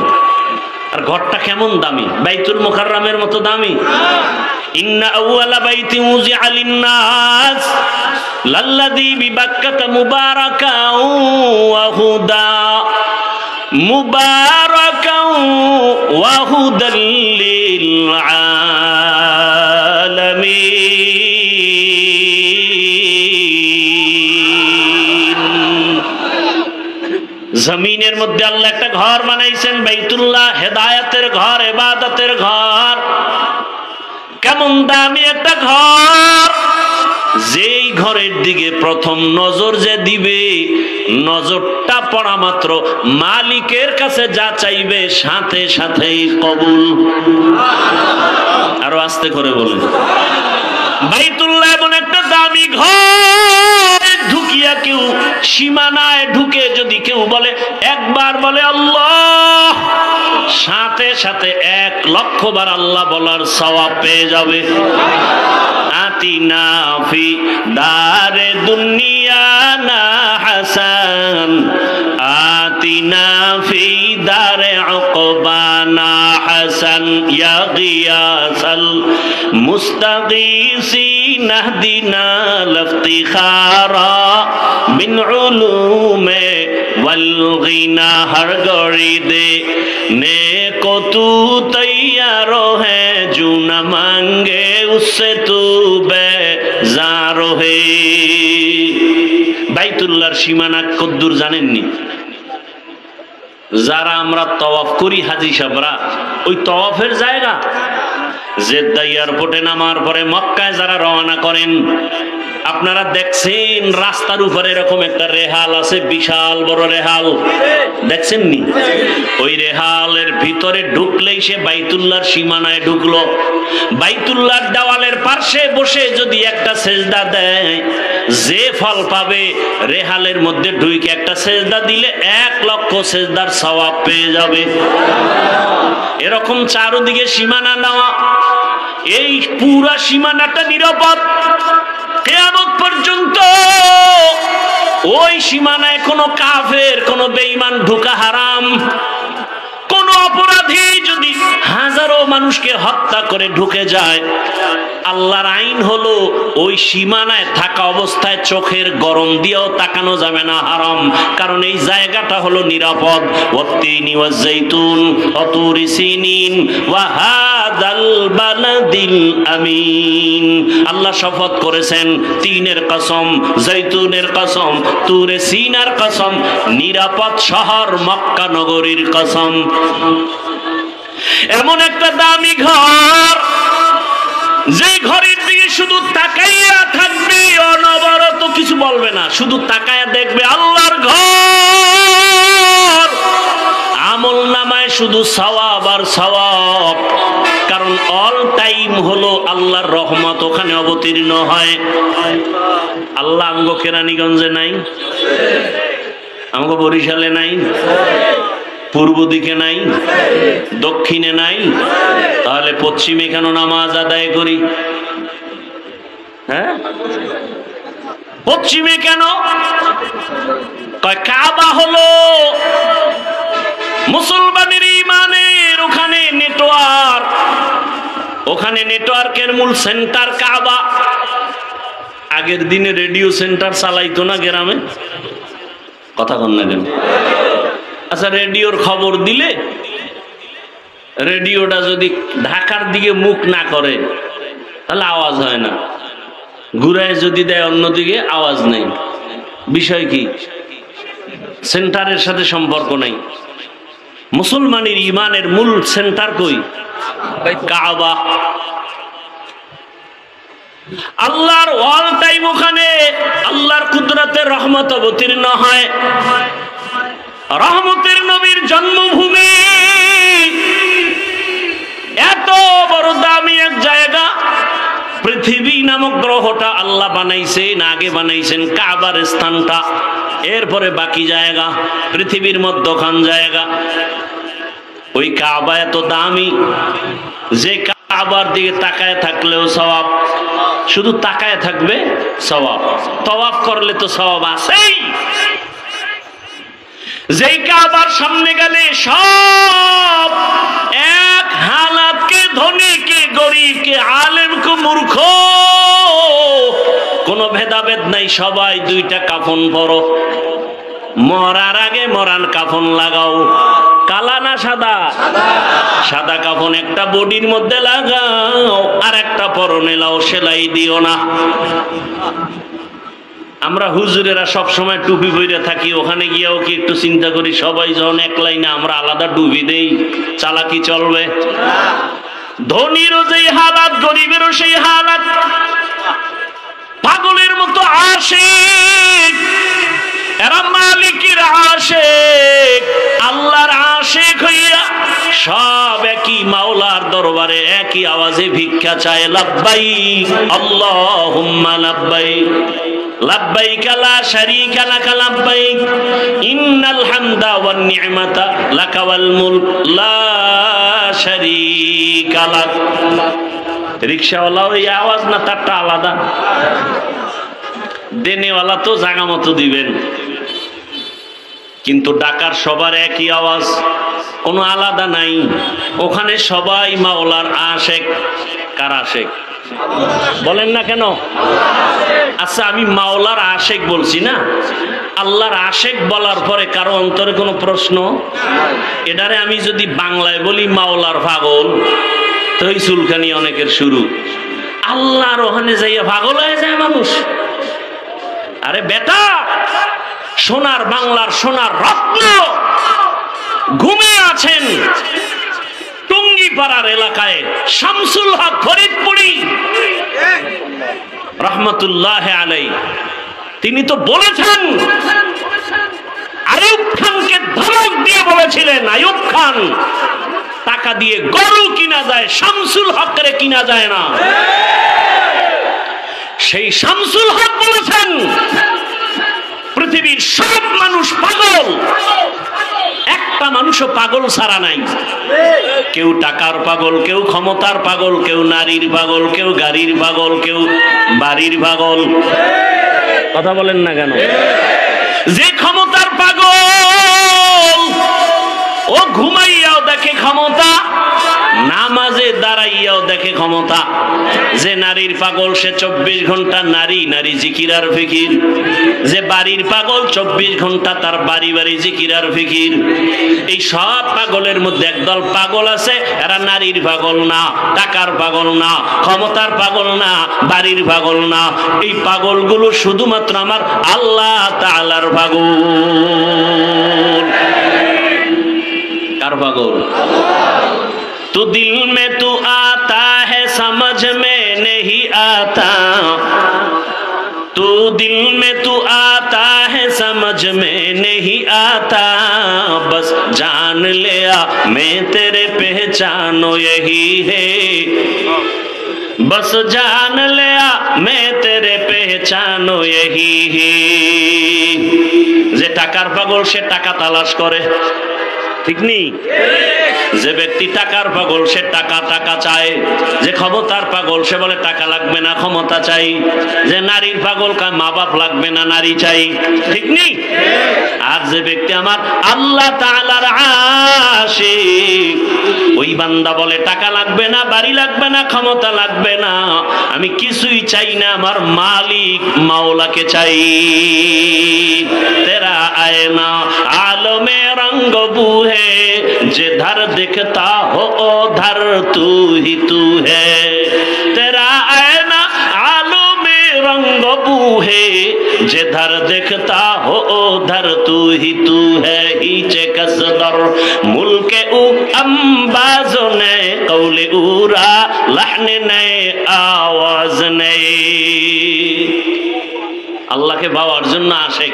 আর ঘরটা কেমন দামি? বাইতুল মুকাররমের মতো দামি। ইন্না আউয়ালা বাইতি উযিআ লিন-নাস লাল্লাযী বিবাক্কাতা মুবারাকাও ওয়া হুদা মুবারাকাও ওয়া হুদাল লিল আলামিন। জমিনের মধ্যে আল্লাহ একটা ঘর বানাইছেন, বাইতুল্লাহ, হেদায়েতের ঘর, ইবাদতের ঘর। কেমন দামি একটা ঘর! যেই ঘরের দিকে প্রথম নজর যে দিবে, নজরটা পড়া মাত্র মালিকের কাছে যা চাইবে সাথে সাথেই কবুল। আরো আস্তে করে বলুন। বাইতুল্লাহ এমন একটা দামি ঘর, ঢুকিয়া কেউ সীমানায় ঢুকে যদি কেউ বলে, একবার বলে আল্লাহ, সাথে সাথে 1,00,000 বার আল্লাহ বলার সওয়াব পেয়ে যাবে। আতিনা ফি দারে দুনিয়া না হাসান, আতিনা ফি দারে উকবানা হাসান, ইয়া গিয়াসাল মুস্তাগীসিন আহদিনা লফতিখারা বিন উলুমে ওয়াল গিনা। হর গড়ি দে ने को तू तैयार है, जू न मांगे उससे तू बेजार है। বাইতুল্লাহর সীমানা কদ্দুর জানেননি? যারা আমরা তওয়াফ করি হাজী সাহেবরা, ওই তওয়াফের জায়গা জেদ্দা এয়ারপোর্টে নামার পরে মক্কায় যারা রওনা করেন, আপনারা দেখছেন রাস্তার উপরে এরকম একটা রেহাল আছে, বিশাল বড় রেহাল, দেখছেন নি? ওই রেহালের ভিতরে ঢুকলেই সে বাইতুল্লাহর সীমানায় ঢুকলো। বাইতুল্লাহর দেওয়ালের পাশে বসে যদি একটা সেজদা দেয়, যে ফল পাবে, রেহালের মধ্যে ঢুকে একটা সেজদা দিলে 1 লক্ষ সেজদার সওয়াব পেয়ে যাবে। এরকম চারদিকে সীমানা নেওয়া, এই পুরা সীমানাটা নিরাপদ কিয়ামত পর্যন্ত। ওই সীমানায় কোনো কাফের, কোনো বেঈমান ঢোকা হারাম। কোন অপরাধী যদি হাজারো মানুষকে হত্যা করে ঢুকে যায়, আল্লাহর আইন হলো ওই সীমানায় থাকা অবস্থায় চোখের গরম দিয়েও তাকানো যাবে না, হারাম। কারণ এই জায়গাটা হলো নিরাপদ। ওয়াত্তিনি ওয়াজ্জাইতুন ওয়া তুরি সিনিন ওয়া হাযাল বালাদিল আমিন। আল্লাহ শপথ করেছেন তিনের কসম, জৈতুনের কসম, তুরে সিনার কসম, নিরাপদ শহর মক্কা নগরীর কসম। এমন একটা দামি ঘর, যে ঘরের দিকে শুধু তাকাইয়া থাকবে, অনবরত কিছু বলবে না, শুধু তাকাইয়া দেখবে আল্লাহর ঘর। আমল নামায় শুধু সওয়াব আর সওয়াব, কারণ অল টাইম হলো আল্লাহর রহমত ওখানে অবতীর্ণ হয়। আল্লাহ আমগো কেরানীগঞ্জে নাই, আমগো বরিশালে নাই, পূর্ব দিকে নাই, দক্ষিণে নাই, তাহলে পশ্চিমে কেন নামাজ আদায় করি? হ্যাঁ, পশ্চিমে কেন? কাবা হলো মুসলমানের ইমানের ওখানে নেটওয়ার্ক, ওখানে নেটওয়ার্কের মূল সেন্টার কাবা। আগের দিনে রেডিও সেন্টার চালাইতো না গ্রামে, কথা কন না কেন? আচ্ছা, রেডিওর খবর দিলে রেডিওটা যদি ঢাকার দিকে মুখ না করে তাহলে আওয়াজ হয় না, ঘুরায় যদি দেয় অন্যদিকে আওয়াজ নেই। বিষয় কি? সেন্টারের সাথে সম্পর্ক নাই। মুসলমানের ইমানের মূল সেন্টার কই? কাবা। আল্লাহর অল টাইম ওখানে আল্লাহর কুদরতের রহমত অবতীর্ণ হয়। রহমতের নবীর জন্মভূমি, এত বড় দামি এক জায়গা। পৃথিবী নামক গ্রহটা আল্লাহ বানাইছেন, আগে বানাইছেন কাবার স্থানটা, এরপরে বাকি জায়গা পৃথিবীর মধ্যখান জায়গা। ওই কাবা এত দামি যে কাবার দিকে তাকায় থাকলেও সওয়াব, শুধু তাকায় থাকবে সওয়াব, তওয়াফ করলে তো সওয়াব আছেই। যেই কাবার সামনে গেলে সব এক হালাতকে, ধনীকে গরিবকে, আলেমকে মূর্খ, কোনো ভেদাভেদ নাই, সবাই 2টা কাফন পরো। মরার আগে মরার কাফন লাগাও। কালা না সাদা? সাদা কাফন একটা বডির মধ্যে লাগাও, আর একটা পরনে লাও, সেলাই দিও না। আমরা হুজুরেরা সব সময় টুপি পরে থাকি, ওখানে গিয়েও কি একটু চিন্তা করি? সবাই যখন এক লাইনে, আমরা আলাদা টুপি দেই, চালাকি চলবে? ধনীরও যেই হালাত, গরিবেরও সেই হালাত। পাগলের মতো আশিক, এরা মালিকের আশিক, আল্লাহর আশিক হইয়া সব একই মাওলার দরবারে একই আওয়াজে ভিক্ষা চায়, লাব্বাইক আল্লাহুম্মা লাব্বাইক, লাব্বাইক লা শারীকা লাক লাব্বাইক, ইন্নাল হামদা ওয়ান নি'মাতা লাকা ওয়াল মুলক লা শারীকা লাক। রিকশাওয়ালা ওই আওয়াজ না, তারটা আলাদা। দেনেওয়ালা তো জায়গা মতো দিবেন, কিন্তু ডাকার সবার একই আওয়াজ, কোনো আলাদা নাই। ওখানে সবাই মাওলার আশেক। কার আশেক বলেন না কেন? আচ্ছা, আমি মাওলার আশেক বলছি না, আল্লাহর আশেক বলার পরে কারো অন্তরে কোনো প্রশ্ন? এটারে আমি যদি বাংলায় বলি মাওলার পাগল, তো এই চুলকানি অনেকের শুরু। আল্লাহর ওখানে যাইয়া পাগল হয়ে যায় মানুষ। আরে বেটা, সোনার বাংলার সোনার রত্ন ঘুমিয়ে আছেন, টুঙ্গি পাড়ার এলাকায় শামসুল হক ফরিদপুরি রহমতুল্লাহ আলাই, তিনি তো বলেছেন, আইয়ুব খানকে ধমক দিয়ে বলেছিলেন, আইয়ুব খান টাকা দিয়ে গরু কিনা যায়, শামসুল হকরে কিনা যায় না। সেই শামসুল হক বলেছেন, পৃথিবীর সব মানুষ পাগল, একটা মানুষও পাগল ছাড়া নাই। কেউ টাকার পাগল, কেউ ক্ষমতার পাগল, কেউ নারীর পাগল, কেউ গাড়ির পাগল, কেউ বাড়ির পাগল। কথা বলেন না কেন? যে ক্ষমতার পাগল ও ঘুমাইয়াও দেখে ক্ষমতা, নামাজে দাঁড়াইয়াও দেখে ক্ষমতা। যে নারীর পাগল সে 24 ঘন্টা নারী নারী জিকির আর ফিকির। যে বাড়ির পাগল 24 ঘন্টা তার বাড়ি বাড়ি জিকির আর ফিকির। এই সব পাগলের মধ্যে একদল পাগল আছে, এরা নারীর পাগল না, টাকার পাগল না, ক্ষমতার পাগল না, বাড়ির পাগল না। এই পাগলগুলো শুধুমাত্র আমার আল্লাহ তাআলার পাগল। কার পাগল? तू दिल में तू आता है समझ में नहीं आता, तू दिल में तू आता है समझ में नहीं आता, बस जान लिया मैं तेरे पहचानो यही है, बस जान लिया मैं तेरे पहचानो यही है। যে টাকার পাগল সে টাকা তালাশ করে, ঠিক নেই? যে ব্যক্তি টাকার পাগল সে টাকা টাকা চায়। যে ক্ষমতার পাগল সে বলে টাকা লাগবে না, ক্ষমতা চাই। যে নারীর পাগল কয় মা বাপ লাগবে না, নারী চাই, ঠিক নেই? আর যে ব্যক্তি আমার আল্লাহ তাআলার আশিক, ওই বান্দা বলে টাকা লাগবে না, বাড়ি লাগবে না, ক্ষমতা লাগবে না, আমি কিছুই চাই না, আমার মালিক মাওলাকে চাই। তেরা আয়না আলমে रंग बू है, जिधर दिखता हो उधर तू ही तू है, तेरा आईना आलो में रंग बू है, जिधर दिखता हो उधर तू ही तू है, हीचे कसदर मुल्के उ अंबाजो ने कौले उरा लहने ने आवाज ने। আল্লাহকে পাওয়ার জন্য আশেক,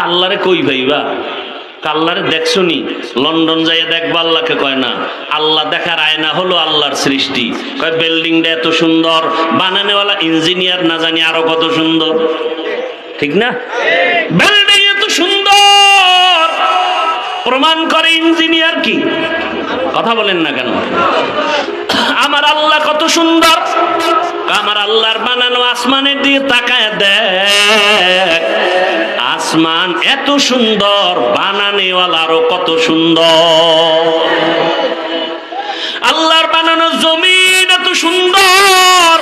আল্লাহরে কই ভাইবা? আল্লাহরে দেখছনি? লন্ডন যাইয়া দেখবা আল্লাহকে কয় না। আল্লাহ দেখার আয়না হলো আল্লাহর সৃষ্টি। কয় বিল্ডিংটা এত সুন্দর, বানানোওয়ালা ইঞ্জিনিয়ার না জানি আরো কত সুন্দর, ঠিক না? বিল্ডিং এত সুন্দর প্রমাণ করে ইঞ্জিনিয়ার কি? কথা বলেন না কেন? আমার আল্লাহ কত সুন্দর, আমার আল্লাহর বানানো আসমানের দিকে তাকায় দেখ, আসমান এত সুন্দর, বানানেওয়ালারও কত সুন্দর। আল্লাহর বানানো জমিন এত সুন্দর,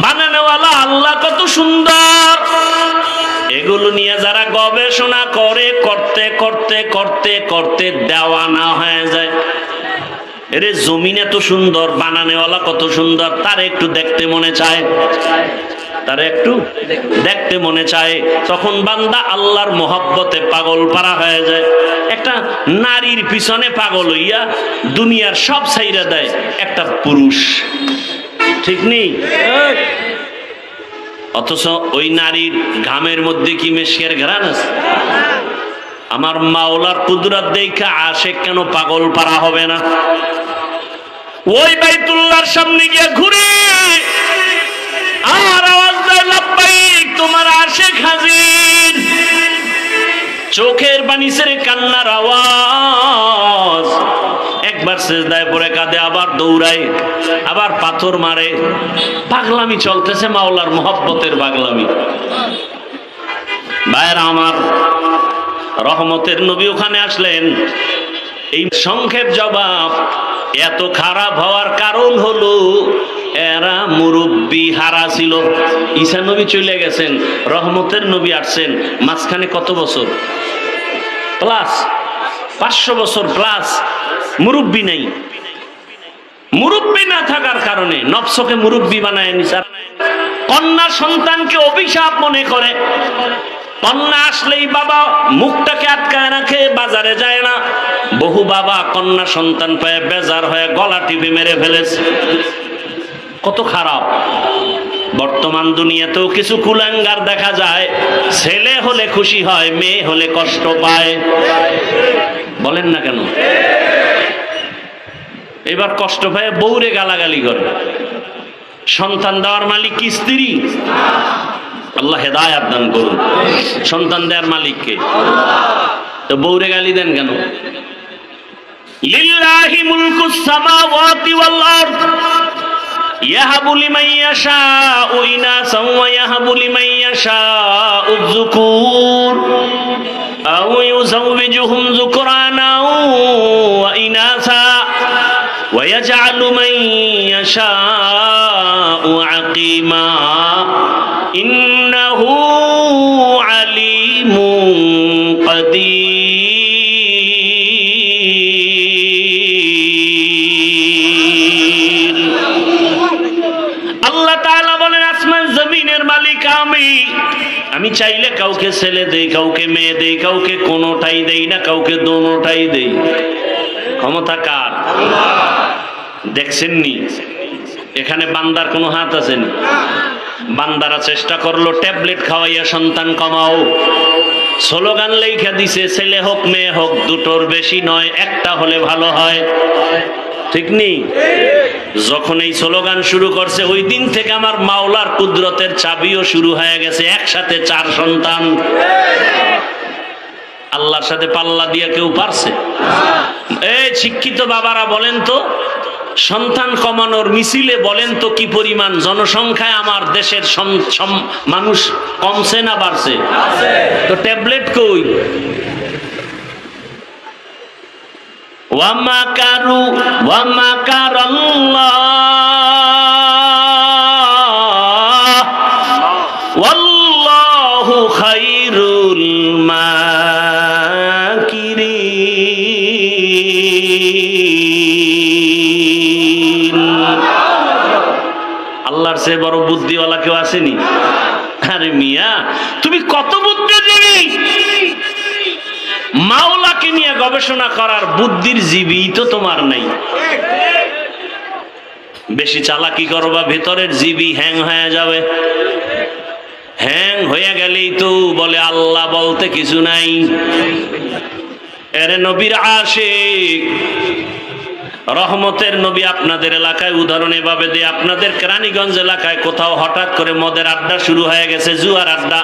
বানানেওয়ালা আল্লাহ কত সুন্দর। এগুলো নিয়ে যারা গবেষণা করে, করতে করতে করতে করতে দেওয়ানা হয়ে যায়। এরে জমিন এত সুন্দর, বানানেওয়ালা কত সুন্দর, তার একটু দেখতে মনে চায়, তার একটু দেখতে মনে চায়। তখন বান্দা আল্লাহর মহব্বতে পাগল পারা হয়ে যায়। একটা নারীর পিছনে পাগল হইয়া দুনিয়ার সব ছাইরা দেয় একটা পুরুষ, ঠিক নেই? অথচ ওই নারীর ঘামের মধ্যে কি মেশকের ঘ্রাণ আছে? আমার মাওলার কুদরত দেখা আশেক কেন পাগল পারা হবে না? ওই বাইতুল্লাহর সামনে গিয়ে ঘুরে আর আওয়াজ দেয় লাব্বাইক, তোমার আশেক হাজির। চোখের পানি ছেড়ে কান্নার আওয়াজ। একবার সিজদায় পড়ে কাঁদে, আবার দৌড়ায়, আবার পাথর মারে। পাগলামি চলতেছে, মাওলার মহব্বতের পাগলামি। ভাইরা আমার, রহমতের নবী ওখানে আসলেন। এই সংক্ষেপ জবাব, এত খারাপ হওয়ার কারণ হলো এরা মুরব্বী হারা ছিল। ঈসা নবী চলে গেছেন, রহমতের নবী আসছেন, মাঝখানে কত বছর প্লাস? 500 বছর প্লাস। মুরব্বী নেই। মুরব্বী না থাকার কারণে নফসকে মুরব্বী বানায় নিছে। কন্যা সন্তানকে অভিশাপ মনে করে। কন্যা আসলেই বাবা মুখটাকে আটকায় রাখে, বাজারে যায় না। বহু বাবা কন্যা সন্তান পেয়ে বেজার হয়ে গলা টিপে মেরে ফেলেছে। কত খারাপ। বর্তমান দুনিয়াতেও কিছু কুলাঙ্গার দেখা যায়, ছেলে হলে খুশি হয়, মেয়ে হলে কষ্ট পায়। বলেন না কেন? এবার কষ্ট পায় বউরে গালাগালি করে। সন্তান দেওয়ার মালিক কি স্ত্রী? আল্লাহ হেদায়াত দান করুন। সন্তান দেওয়ার মালিককে, তো বউরে গালি দেন কেন? লিল্লাহি মুলকুস সামাওয়াতি ওয়াল আরদ ইয়াহাবু লিমান ইয়াশাউ ইনাসা ওয়া ইয়াহাবু লিমান ইয়াশাউ যুকুর আও ইউযাওবিজুহুম যুকরানা ওয়া ইনাসা ওয়া ইয়াজআলু মান ইয়াশাউ আকিমা ইন্নাহু আলিমুন কাদির। আল্লাহ তাআলা বলেন, আসমান জমিনের মালিক আমি চাইলে কাউকে ছেলে দেই, কাউকে মেয়ে দেই, কাউকে কোনোটাই দেই না, কাউকে দোনোটাই দেই। ক্ষমতা কার? দেখছেননি এখানে বান্দার কোনো হাত আছেন? বান্দারা চেষ্টা করলো ট্যাবলেট খাওয়াইয়া সন্তান কমাও, স্লোগান লেখা দিছে, ছেলে হোক মেয়ে হোক দুটোর বেশি নয়, একটা হলে ভালো হয়। ঠিক নেই? যখন এই স্লোগান শুরু করছে ওই দিন থেকে আমার মাওলার কুদরতের চাবিও শুরু হয়ে গেছে, একসাথে 4 সন্তান। আল্লাহর সাথে পাল্লা দিয়ে কেউ পারছে? এই শিক্ষিত বাবারা বলেন তো, সন্তান কমানোর মিছিলে বলেন তো কি পরিমাণ জনসংখ্যায় আমার দেশের মানুষ কমছে না বাড়ছে? তো ট্যাবলেট কই? ওয়ামাকারু ওয়ামাকারাল্লাহ ওয়াল্লাহু খায়রুল মাকিরিন। আল্লাহর চেয়ে বড় বুদ্ধিওয়ালা কেউ আসেনি? আরে মিয়া, তুমি কত বুদ্ধিজীবী! মাওলাকে নিয়ে গবেষণা করার বুদ্ধির জীবী তো তোমার নাই। বেশি চালাকি করবা, ভেতরের জীবী হ্যাং হয়ে যাবে। হ্যাং হয়ে গেলেই তো বলে আল্লাহ বলতে কিছু নাই। এরে নবীর আশিক, রহমতের নবী আপনাদের এলাকায় উদাহরণ এভাবে দেয়, আপনাদের কেরানীগঞ্জ এলাকায় কোথাও হঠাৎ করে মদের আড্ডা শুরু হয়ে গেছে, জুয়ার আড্ডা।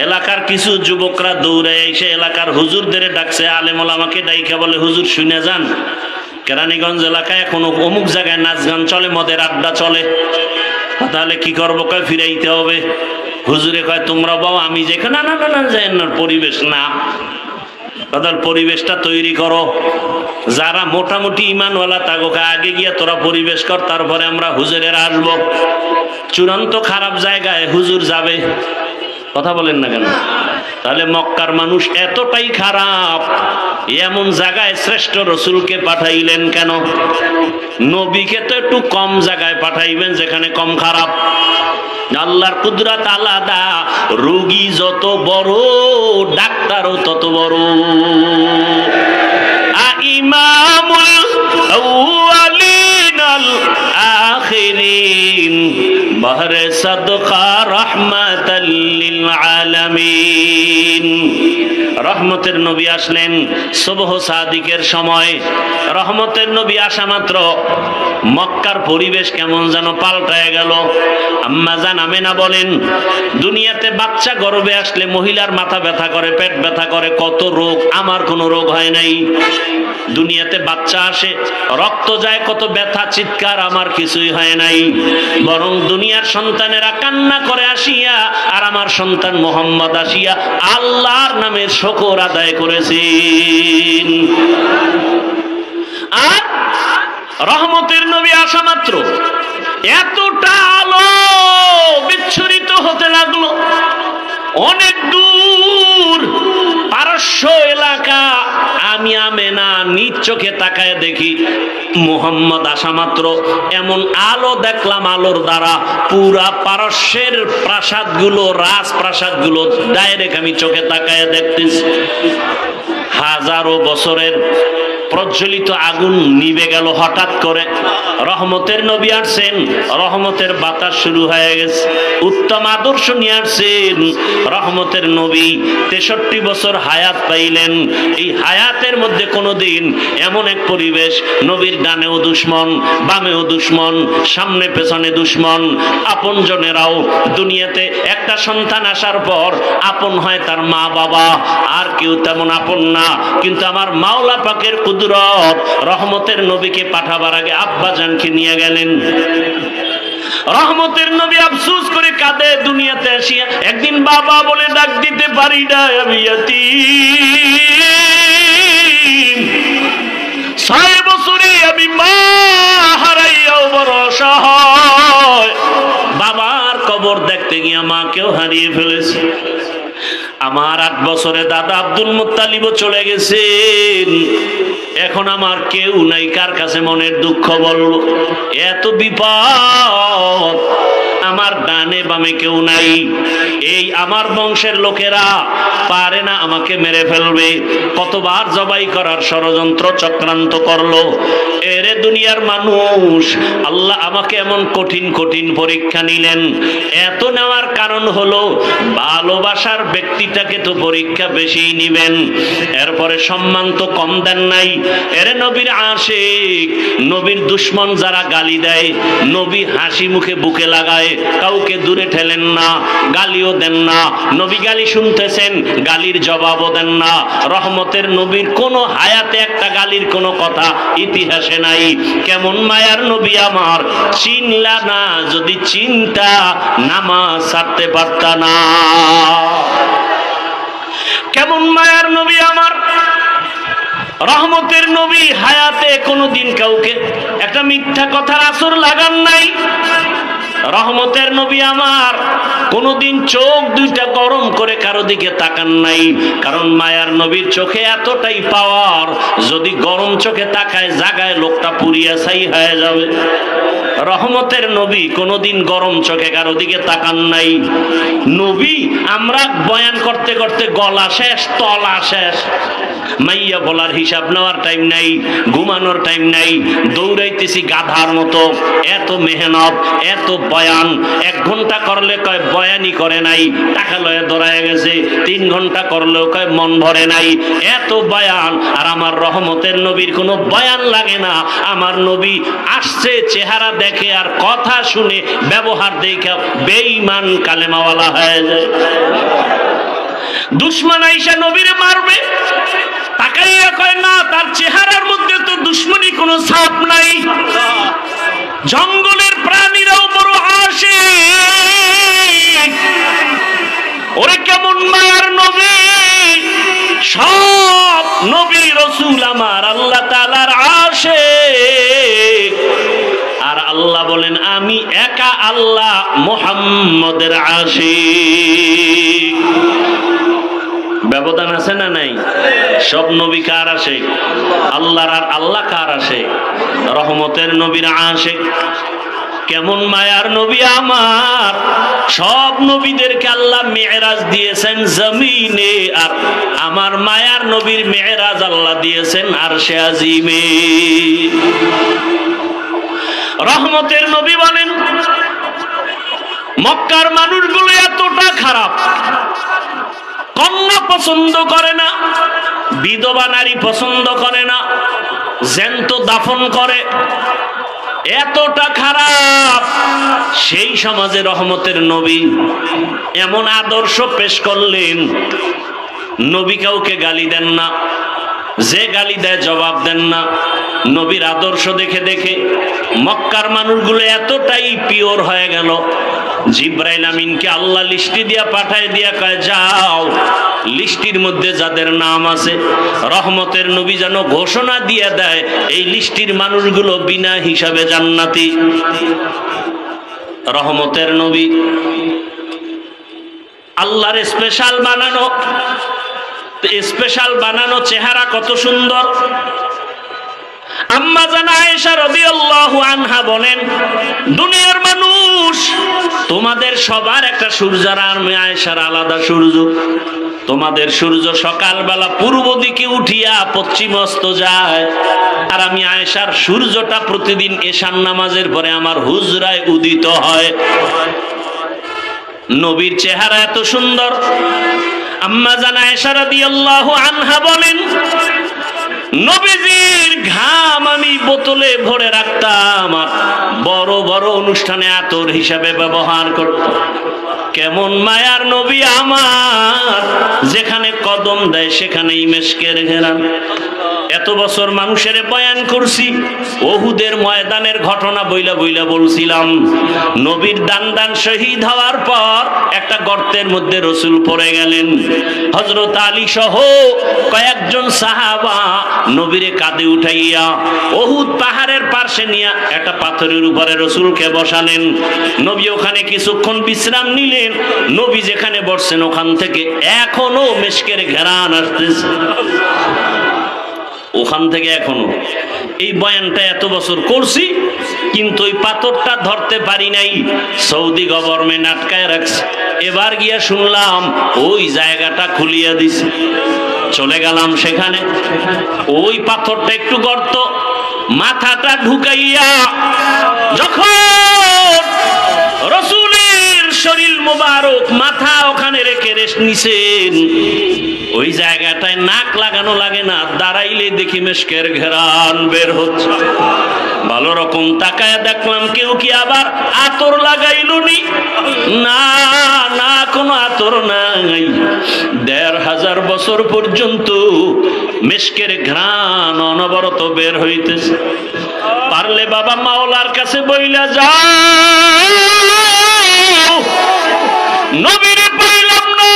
এলাকার কিছু যুবকরা দৌড়ে এসে এলাকার হুজুরদের ডাকছে, আলেম ওলামাকে ডাইকা বলে, হুজুর শুনে যান, কেরানীগঞ্জ এলাকায় এখনো অমুক জায়গায় নাচ গান চলে, মদের আড্ডা চলে। তাহলে কি করবো? কয় ফিরাইতে হবে। হুজুরে কয় তোমরা বাবা আমি যেখানে, না না না যাই না, পরিবেশ না, তাদের পরিবেশটা তৈরি করো। যারা মোটামুটি ইমানওয়ালা তাগোকে আগে গিয়া তোরা পরিবেশ কর, তারপরে আমরা হুজুরের আসবো। চূড়ান্ত খারাপ জায়গায় হুজুর যাবে? কথা বলেন না কেন? তাহলে মক্কার মানুষ এতটাই খারাপ, এমন জায়গায় শ্রেষ্ঠ রসুলকে পাঠাইলেন কেন? নবীকে তো একটু কম জায়গায় পাঠাইবেন যেখানে কম খারাপ। আল্লাহর কুদরত আলাদা, রোগী যত বড় ডাক্তারও তত বড়। ইমামুল আউয়ালিন আল আখিরিন বহরে সাদকা রাহমাতাল লিল আলামিন। রহমতের নবী আসলেন সুবহ সাদিকের সময়। রহমতের নবী আসা মাত্র মক্কার পরিবেশ কেমন যেন পাল্টায় গেল। আম্মা জান আমেনা বলেন, দুনিয়াতে বাচ্চা গর্ভে আসলে মহিলার মাথা ব্যথা করে, পেট ব্যথা করে, কত রোগ, আমার কোনো রোগ হয় নাই। দুনিয়াতে বাচ্চা আসে, রক্ত যায়, কত ব্যথা চিৎকার, আমার কিছুই হয় নাই। বরং দুনিয়ার সন্তানেরা কান্না করে আসিয়া, আর আমার সন্তান মোহাম্মদ আসিয়া আল্লাহর নামের শুকর আদায় করেছেন। আর রহমতের নবী আসা মাত্র এতটা আলো বিচ্ছুরিত হতে লাগলো, অনেক দূর পারস্য এলাকা। আমি আমেনা নিজ চোখে তাকায় দেখি মুহাম্মদ আসা মাত্র এমন আলো দেখলাম, আলোর দ্বারা পুরা পারস্যের প্রাসাদগুলো, রাজপ্রাসাদগুলো ডাইরেক্ট আমি চোখে তাকায় দেখতেছি। হাজারো বছরের প্রজ্বলিত আগুন নিভে গেল হঠাৎ করে। রহমতের নবী আসছেন, রহমতের বাতাস শুরু হয়ে গেছে, উত্তম আদর্শ নিয়ে আসছেন। রহমতের নবী 63 বছর হায়াত পাইলেন। এই হায়াতের মধ্যে কোনোদিন এমন এক পরিবেশ, নবীর ডানেও দুশ্মন, বামেও দুশ্মন, সামনে পেছনে দুশ্মন, আপন জনেরাও। দুনিয়াতে একটা সন্তান আসার পর আপন হয় তার মা বাবা, আর কেউ তেমন আপন না। কিন্তু আমার মাওলা পাকের কুদরত, রহমতের নবীকে পাঠাবার আগে আব্বা জানকে নিয়ে গেলেন। রহমতের নবী আফসোস করে কাঁদে দুনিয়াতে আসিয়া। একদিন বাবা বলে ডাক দিতে পারি না, আমি ইয়াতীম। 6 বছরে আমি মা হারাইয়াও বড় অসহায়। বাবার কবর দেখতে গিয়া মাকেও হারিয়ে ফেলেছি। আমার 8 বছরে দাদা আব্দুল মুত্তালিবও চলে গেছেন। এখন আমার কেউ নাই, কার কাছে মনের দুঃখ বলবো? এত বিপদ, আমার ডানে বামে কেউ নাই। এই আমার বংশের লোকেরা পারে না, আমাকে মেরে ফেলবে। কতবার জবাই করার ষড়যন্ত্র চক্রান্ত করলো। এরে দুনিয়ার মানুষ, আল্লাহ আমাকে এমন কঠিন কঠিন পরীক্ষা নিলেন। এত নেওয়ার কারণ হলো ভালোবাসার ব্যক্তিটাকে তো পরীক্ষা বেশি নিবেন, এরপরে সম্মান তো কম দেন নাই। এরে নবীর আশিক, নবীর দুশ্মন যারা গালি দেয়, নবী হাসি মুখে বুকে লাগায়, কাউকে দূরে ঠেলেন না, গালিও দেন না। নবী গালি শুনতেছেন, গালির জবাবও দেন না। রহমতের নবীর কোনো হায়াতে একটা গালির কোনো কথা ইতিহাসে নাই। কেমন মায়ার নবী আমার, চিনলা না, যদি চিন্তা নামাজ ছাড়তে পারতা না। কেমন মায়ার নবী আমার, রহমতের নবী হায়াতে কোনোদিন কাউকে একটা মিথ্যা কথার আসর লাগান নাই। রহমতের নবী আমার কোনোদিন চোখ দুইটা গরম করে কারো দিকে তাকান নাই। কারণ মায়ার নবীর চোখে এতটাই পাওয়ার, যদি গরম চোখে তাকায় জাগায় লোকটা পুড়িয়া ছাই হয়ে যাবে। রহমতের নবী কোনোদিন গরম চোখে কারো দিকে তাকান নাই। নবী আমরা বয়ান করতে করতে গলা শেষ, তলা শেষ, মাইয়া বলার হিসাব নেওয়ার টাইম নাই, ঘুমানোর টাইম নাই, দৌড়াইতেছি গাধার মতো। এত মেহনত, এত বয়ান। 1 ঘন্টা করলে কয় বয়ানই করে নাই, টাকা লয়ে দৌড়ায় গেছে। 3 ঘন্টা করলেও কয় মন ভরে নাই। এত বয়ান, আর আমার রহমতের নবীর কোনো বয়ান লাগে না। আমার নবী আসছে, চেহারা দেখে আর কথা শুনে, ব্যবহার দেখে বেঈমান কালেমাওয়ালা হয়ে যায়। দুশমন আইসা নবীরে মারবে, তাকাইয়া কয় না, তার চেহারার মধ্যে তো দুশ্মনী কোনো ছাপ নাই। জঙ্গলের প্রাণীরাও বড় আশিক। ওরে কেমন মায়ার নবী, সব নবী রাসূল আমার আল্লাহ তাআলার আশিক। আর আল্লাহ বলেন আমি একা আল্লাহ মুহাম্মদের আশিক। ব্যবধান আছে না নাই? সব নবী কার আশিক? আল্লাহর। আর আল্লাহ কার আশিক? রহমতের নবীর আশিক। কেমন মায়ার নবী আমার, সব নবীদেরকে আল্লাহ মেরাজ দিয়েছেন জমিনে, আর আমার মায়ার নবীর মেরাজ আল্লাহ দিয়েছেন আরশে আজিমে। রহমতের নবী বলেন মক্কার মানুষগুলো এতটা খারাপ, কন্যা পছন্দ করে না, বিধবা নারী পছন্দ করে না, জ্যান্ত দাফন করে, এতটা খারাপ। সেই সমাজে রহমতের নবী এমন আদর্শ পেশ করলেন, নবী কাউকে গালি দেন না, যে গালি দেয় জবাব দেন না। নবীর আদর্শ দেখে দেখে মক্কার মানুষগুলো এতটাই পিওর হয়ে গেল, জিব্রাইল আমিনকে আল্লাহ লিস্টি দিয়া পাঠায় দিয়া কয় যাও, লিস্টির মধ্যে যাদের নাম আছে রহমতের নবী যেন ঘোষণা দিয়ে দেয় এই লিস্টির মানুষগুলো বিনা হিসাবে জান্নাতি। রহমতের নবী আল্লাহর স্পেশাল বানানো, স্পেশাল বানানো চেহারা কত সুন্দর। আম্মা জান আয়েশা রাদিয়াল্লাহু আনহা বলেন, দুনিয়ার মানুষ তোমাদের সবার একটা সূর্য, আর আমি আয়েশার আলাদা সূর্য। তোমাদের সূর্য সকালবেলা পূর্ব দিকে উঠিয়া পশ্চিম অস্ত যায়, আর আমি আয়েশার সূর্যটা প্রতিদিন এশার নামাজের পরে আমার হুজরায় উদিত হয়। নবীর চেহারা এত সুন্দর। আম্মা জান আয়েশা রাদিয়াল্লাহু আনহা বলেন, নবীজির ঘাম আমি বোতলে ভরে রাখতাম, বড় বড় অনুষ্ঠানে আতর হিসাবে ব্যবহার করতাম। কেমন মায়ার নবী আমার, যেখানে কদম দেয় সেখানেই মেশকের ঘেরান। এত বছর মানুষের বয়ান করছি, ওহুদের ময়দানের ঘটনা বইলা বইলা বলছিলাম। নবীর দান শহীদ হওয়ার পর একটা গর্তের মধ্যে রসুল পড়ে গেলেন। হযরত আলী সহ কয়েকজন সাহাবা নবীরে কাঁধে উঠাইয়া ওহুদ পাহাড়ের পাশে নিয়ে একটা পাথরের উপরে রসুলকে বসালেন। নবী ওখানে কিছুক্ষণ বিশ্রাম নিলেন। নবী যেখানে বসছেন ওখান থেকে এখনো মেশকের ঘেরান আসতেছে, ওখান থেকে এখনো। এই বয়ানটা এত বছর করছি, কিন্তু ওই পাথরটা ধরতে পারি নাই, সৌদি গভর্নমেন্ট আটকায় রাখছে। এবার গিয়া শুনলাম ওই জায়গাটা খুলিয়া দিছে, চলে গেলাম সেখানে। ওই পাথরটা একটু গর্ত, মাথাটা ঢুকাইয়া যখন রসুলের শরীর মোবারক মাথা ওখানে রেখে রেস্ট নিছেন, ওই জায়গাটায় নাক লাগানো লাগে না, দাঁড়াইলে দেখি মেশকের ঘেরান বের হচ্ছে। ভালো রকম তাকায় দেখলাম কেউ কি আবার আতর লাগাইলো নি? না না, কোনো আতর নাই। ১৫০০ বছর পর্যন্ত মেশকের ঘ্রাণ অনবরত বের হইতেছে। পারলে বাবা মাওলার কাছে বইলা যাও, নবীরে পাইলাম না,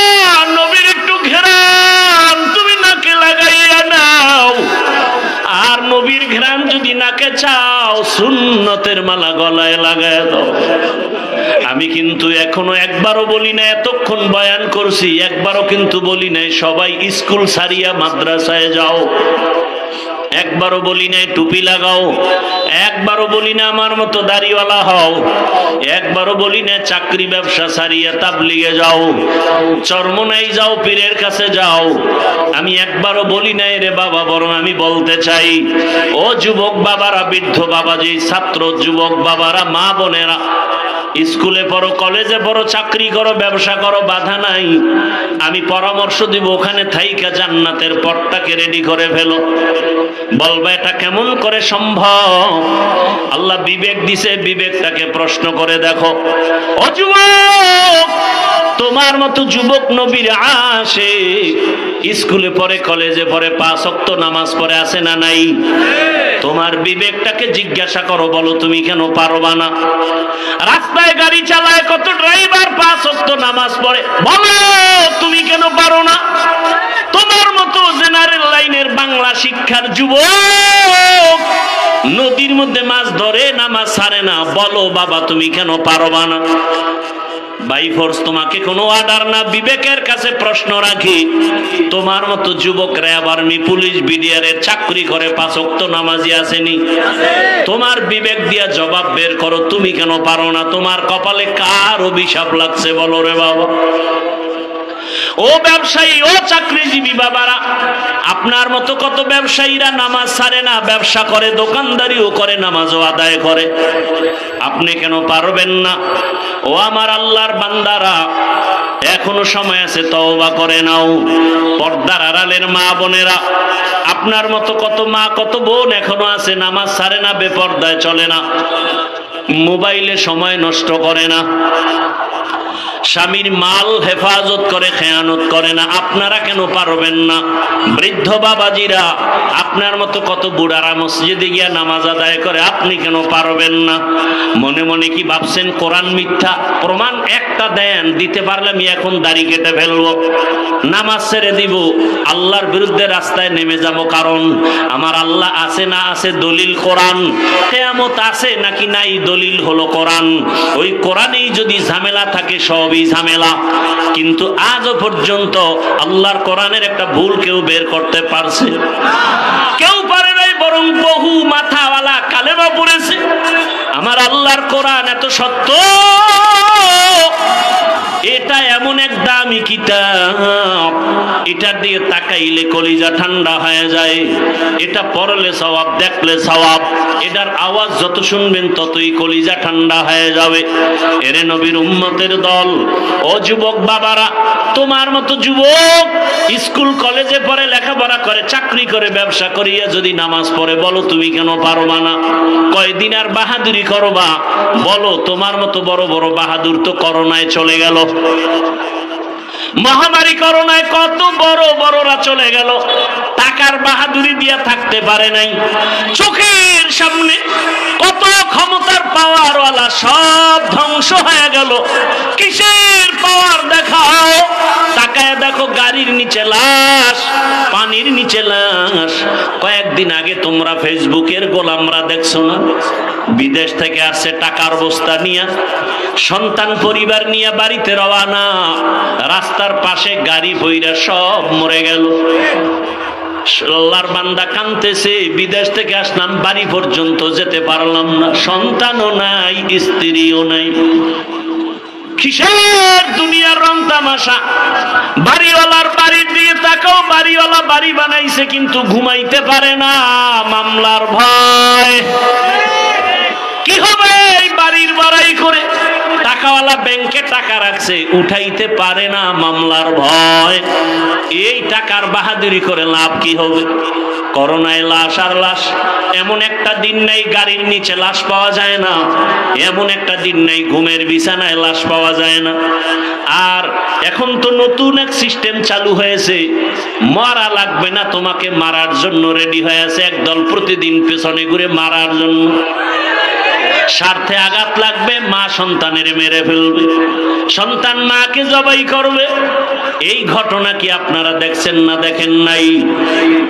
নবীর একটু ঘেরান তুমি নাকে লাগাইয়া নাও। আর নবীর ঘেরান যদি নাকে চাও, সুন্নতের মালা গলায় লাগায় দাও। আমি কিন্তু এখনো একবারও বলি না, এতক্ষণ বয়ান করছি একবারও কিন্তু বলি নাই সবাই স্কুল সারিয়া মাদ্রাসায় যাও। একবারও বলি নাই টুপি লাগাও, একবারও বলি না আমার মতো দাড়িওয়ালা হও, একবারও বলি না চাকরি ব্যবসা সারিয়া তাবলিগে যাও, চরমনাই যাও, পীরের কাছে যাও। আমি একবারও বলি নাই রে বাবা, বরং আমি বলতে চাই, ও যুবক বাবারা, বৃদ্ধ বাবাজি, ছাত্র যুবক বাবারা, মা বোনেরা, স্কুলে পড়ো, কলেজে পড়ো, চাকরি করো, ব্যবসা করো, বাধা নাই। আমি পরামর্শ দিব, ওখানে থাইকা জান্নাতের পথটাকে রেডি করে ফেলো। বলবা এটা কেমন করে সম্ভব? আল্লাহ বিবেক দিছে, বিবেকটাকে প্রশ্ন করে দেখো। ও যুবক, তোমার মতো যুবক নবীর আশিক, স্কুলে পড়ে, কলেজে পড়ে, ৫ ওয়াক্ত নামাজ পড়ে, আছে না নাই? তোমার বিবেকটাকে জিজ্ঞাসা করো, বলো তুমি কেন পারবা না? রাস্তায় গাড়ি চালায় কত ড্রাইভার ৫ ওয়াক্ত নামাজ পড়ে, বলো তুমি কেন পারো না? তোমার মতো জেনারেল লাইনের বাংলা শিক্ষার যুবক নদীর মধ্যে মাছ ধরে, নামাজ ছাড়ে না, বলো বাবা তুমি কেন পারবা না? বাই ফোর্স তোমাকে কোনো অর্ডার না, বিবেকের কাছে প্রশ্ন রাখি, তোমার মতো যুবক র্যাব, আর্মি, পুলিশ, বিডিআরের চাকরি করে, ৫ ওয়াক্ত নামাজি আসেনি? তোমার বিবেক দিয়া জবাব বের করো, তুমি কেন পারো না? তোমার কপালে কার অভিশাপ লাগছে বলো রে বাবা? ও ব্যবসায়ী, ও চাকরিজীবী বাবারা, আপনার মতো কত ব্যবসায়ীরা নামাজ ছাড়ে না, ব্যবসা করে, দোকানদারিও করে, নামাজও আদায় করে, আপনি কেন পারবেন না? ও আমার আল্লাহর বান্দারা, এখনো সময় আছে, তওবা করে নাও। পর্দার আড়ালের মা বোনেরা, আপনার মতো কত মা, কত বোন এখনো আছে, নামাজ ছাড়ে না, বেপর্দায় চলে না, মোবাইলে সময় নষ্ট করে না, স্বামীর মাল হেফাজত করে, খেয়ানত করে না, আপনারা কেন পারবেন না? বৃদ্ধ বাবাজিরা, আপনার মতো কত বুড়ারা মসজিদে গিয়া নামাজ আদায় করে, আপনি কেন পারবেন না? মনে মনে কি ভাবছেন কোরআন মিথ্যা? প্রমাণ একটা দেন, দিতে পারলে আমি এখন দাড়ি কেটে ফেলবো, নামাজ ছেড়ে দিব, আল্লাহর বিরুদ্ধে রাস্তায় নেমে যাব। কারণ আমার আল্লাহ আছে না আছে দলিল কোরআন, কিয়ামত আছে নাকি নাই দলিল দলিল হলো কোরআন। ওই কোরআনেই যদি ঝামেলা থাকে সবই ঝামেলা। কিন্তু আজও পর্যন্ত আল্লাহর কোরআনের একটা ভুল কেউ বের করতে পারছে? কেউ পারে নাই, বরং বহু মাথাওয়ালা কালেমা পড়েছে। আমার আল্লাহর কোরআন এত সত্য, এটা এমন এক দামি কিতাব, এটা দিয়ে তাকাইলে কলিজা ঠান্ডা হয়ে যায়। এটা পড়লে সওয়াব, দেখলে সওয়াব। এটার আওয়াজ যত শুনবেন ততই কলিজা ঠান্ডা হয়ে যাবে। এরে নবীর উম্মতের দল, ও যুবক বাবারা, তোমার মতো যুবক স্কুল কলেজে পড়ে, লেখাপড়া করে, চাকরি করে, ব্যবসা করিয়া যদি নামাজ পড়ে, বলো তুমি কেন পারবা না? কয়দিন আর বাহাদুরি করবা? বলো, তোমার মতো বড় বড় বাহাদুর তো করোনায় চলে গেল। মহামারী করোনায় কত বড় বড়রা চলে গেল, টাকার বাহাদুরি দিয়া থাকতে পারে নাই। চোখের সামনে কত ক্ষমতার পাওয়ারওয়ালা সব ধ্বংস হয়ে গেল। কিসের পাওয়ার দেখাও? তাকায় দেখো, গাড়ির নিচে লাশ, পানির নিচে লাশ। কয়েকদিন আগে তোমরা ফেসবুকের গোলামরা দেখছো না? বিদেশ থেকে আসছে টাকার বস্তা নিয়ে, সন্তান পরিবার নিয়ে বাড়িতে রওনা, রাস্তার পাশে গাড়ি বইরা সব মরে গেল। আল্লাহর বান্দা কাঁদতেছে, বিদেশ থেকে আসলাম, বাড়ি পর্যন্ত যেতে পারলাম না, সন্তানও নাই, স্ত্রীও নাই। কিসের দুনিয়ার রং তামাশা? বাড়িওয়ালার বাড়ির দিয়ে তাকাও, বাড়িওয়ালা বাড়ি বানাইছে কিন্তু ঘুমাইতে পারে না, মামলার ভয়। কি হবে এই বাড়ির বাড়াই করে? টাকাওয়ালা ব্যাংকে টাকা রাখছে, উঠাইতে পারে না, মামলার ভয়। এই টাকার বাহাদুরি করে লাভ কি হবে? করোনায় লাশ আর লাশ। এমন একটা দিন নাই গাড়ির নিচে লাশ পাওয়া যায় না, এমন একটা দিন নাই ঘুমের বিছানায় লাশ পাওয়া যায় না। আর এখন তো নতুন এক সিস্টেম চালু হয়েছে, মারা লাগবে না, তোমাকে মারার জন্য রেডি হয়ে আছে একদল, প্রতিদিন পেছনে ঘুরে মারার জন্য। স্বার্থে আঘাত লাগবে, মা সন্তানের মেরে ফেলবে, সন্তান মাকে জবাই করবে। এই ঘটনা কি আপনারা দেখছেন না দেখেন নাই?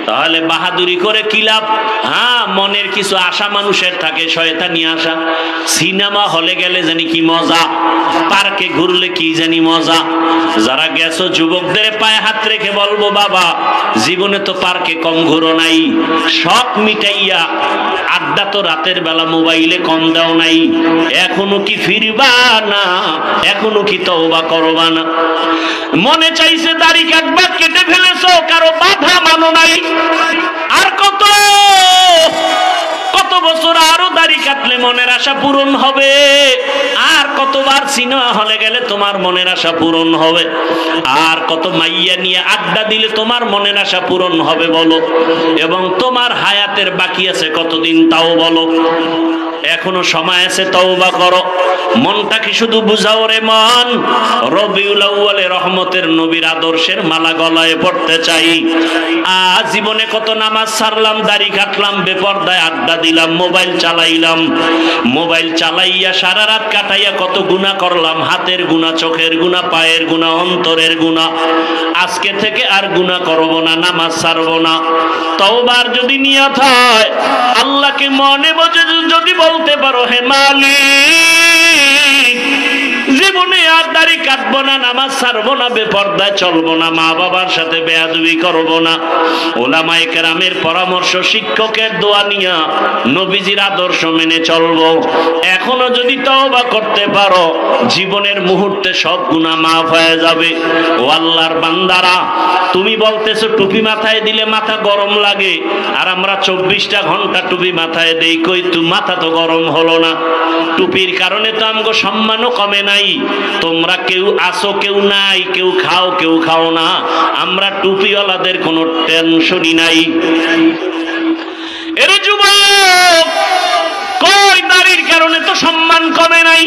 তাহলে বাহাদুরি করে কি লাভ? হ্যাঁ, মনের কিছু আশা মানুষের থাকে, শয়তানি আশা। সিনেমা হলে গেলে জানি কি মজা, পার্কে ঘুরলে কি জানি মজা। যারা গেছো যুবকদের পায়ে হাত রেখে বলবো, বাবা জীবনে তো পার্কে কম ঘুরো নাই, শখ মিটাইয়া আড্ডা তো রাতের বেলা মোবাইলে কম দাও নাই, এখনো কি ফিরবা না? এখনো কি তওবা করবা না? মনে চাইছে দাড়ি কাটবা, কেটে ফেলেছো, কারো বাধা মানো নাই। আর কত কত বছর আরো দাড়ি কাটলে মনের আশা পূরণ হবে? আর কতবার সিনেমা হলে গেলে তোমার মনের আশা পূরণ হবে? আর কত মাইয়া নিয়ে আড্ডা দিলে তোমার মনের আশা পূরণ হবে বলো? এবং তোমার হায়াতের বাকি আছে কতদিন তাও বলো? এখনো সময় আছে, তওবা করো। মনটাকে শুধু বুঝাও রে মন, রবিউল আউয়ালে রহমতের নবীর আদর্শের মালা গলায় পড়তে চাই। জীবনে কত নামাজ ছাড়লাম, দাড়ি কাটলাম, বেপরদায় আড্ডা দিলাম, মোবাইল চালাইলাম, মোবাইল চালাইয়া সারা রাত কাটাইয়া কত গুনাহ করলাম, হাতের গুনাহ, চোখের গুনাহ, পায়ের গুনাহ, অন্তরের গুনাহ। আজকে থেকে আর গুনাহ করব না, নামাজ ছাড়ব না। তওবার যদি নিয়ত হয়, আল্লাহকে মনে বুঝে যদি বলতে পারো, হে মালিক জীবনে আর দাড়ি কাটবো না, নামাজ ছাড়বো না, বেপরদায় চলবো না, মা বাবার সাথে বেয়াদবি করবো না, ওলামায়ে কেরামের পরামর্শ, শিক্ষকের দোয়া নিয়া নবীজির আদর্শ মেনে চলবো। এখনো যদি তওবা করতে পারো, জীবনের মুহূর্তে সব গুনাহ মাফ হয়ে যাবে। ও আল্লাহর বান্দারা, তুমি বলতেছো টুপি মাথায় দিলে মাথা গরম লাগে, আর আমরা 24টা ঘন্টা টুপি মাথায় দেই, কই তো মাথা তো গরম হলো না। টুপির কারণে তো আমগো সম্মানও কমে নাই। তোমরা কেউ আসো, কেউ নাই, কেউ খাও, কেউ খাও না, আমরা টুপিওয়ালাদের কোনো টেনশনই নাই। এর যুবক, কই দাড়ির কারণে তো সম্মান কমে নাই।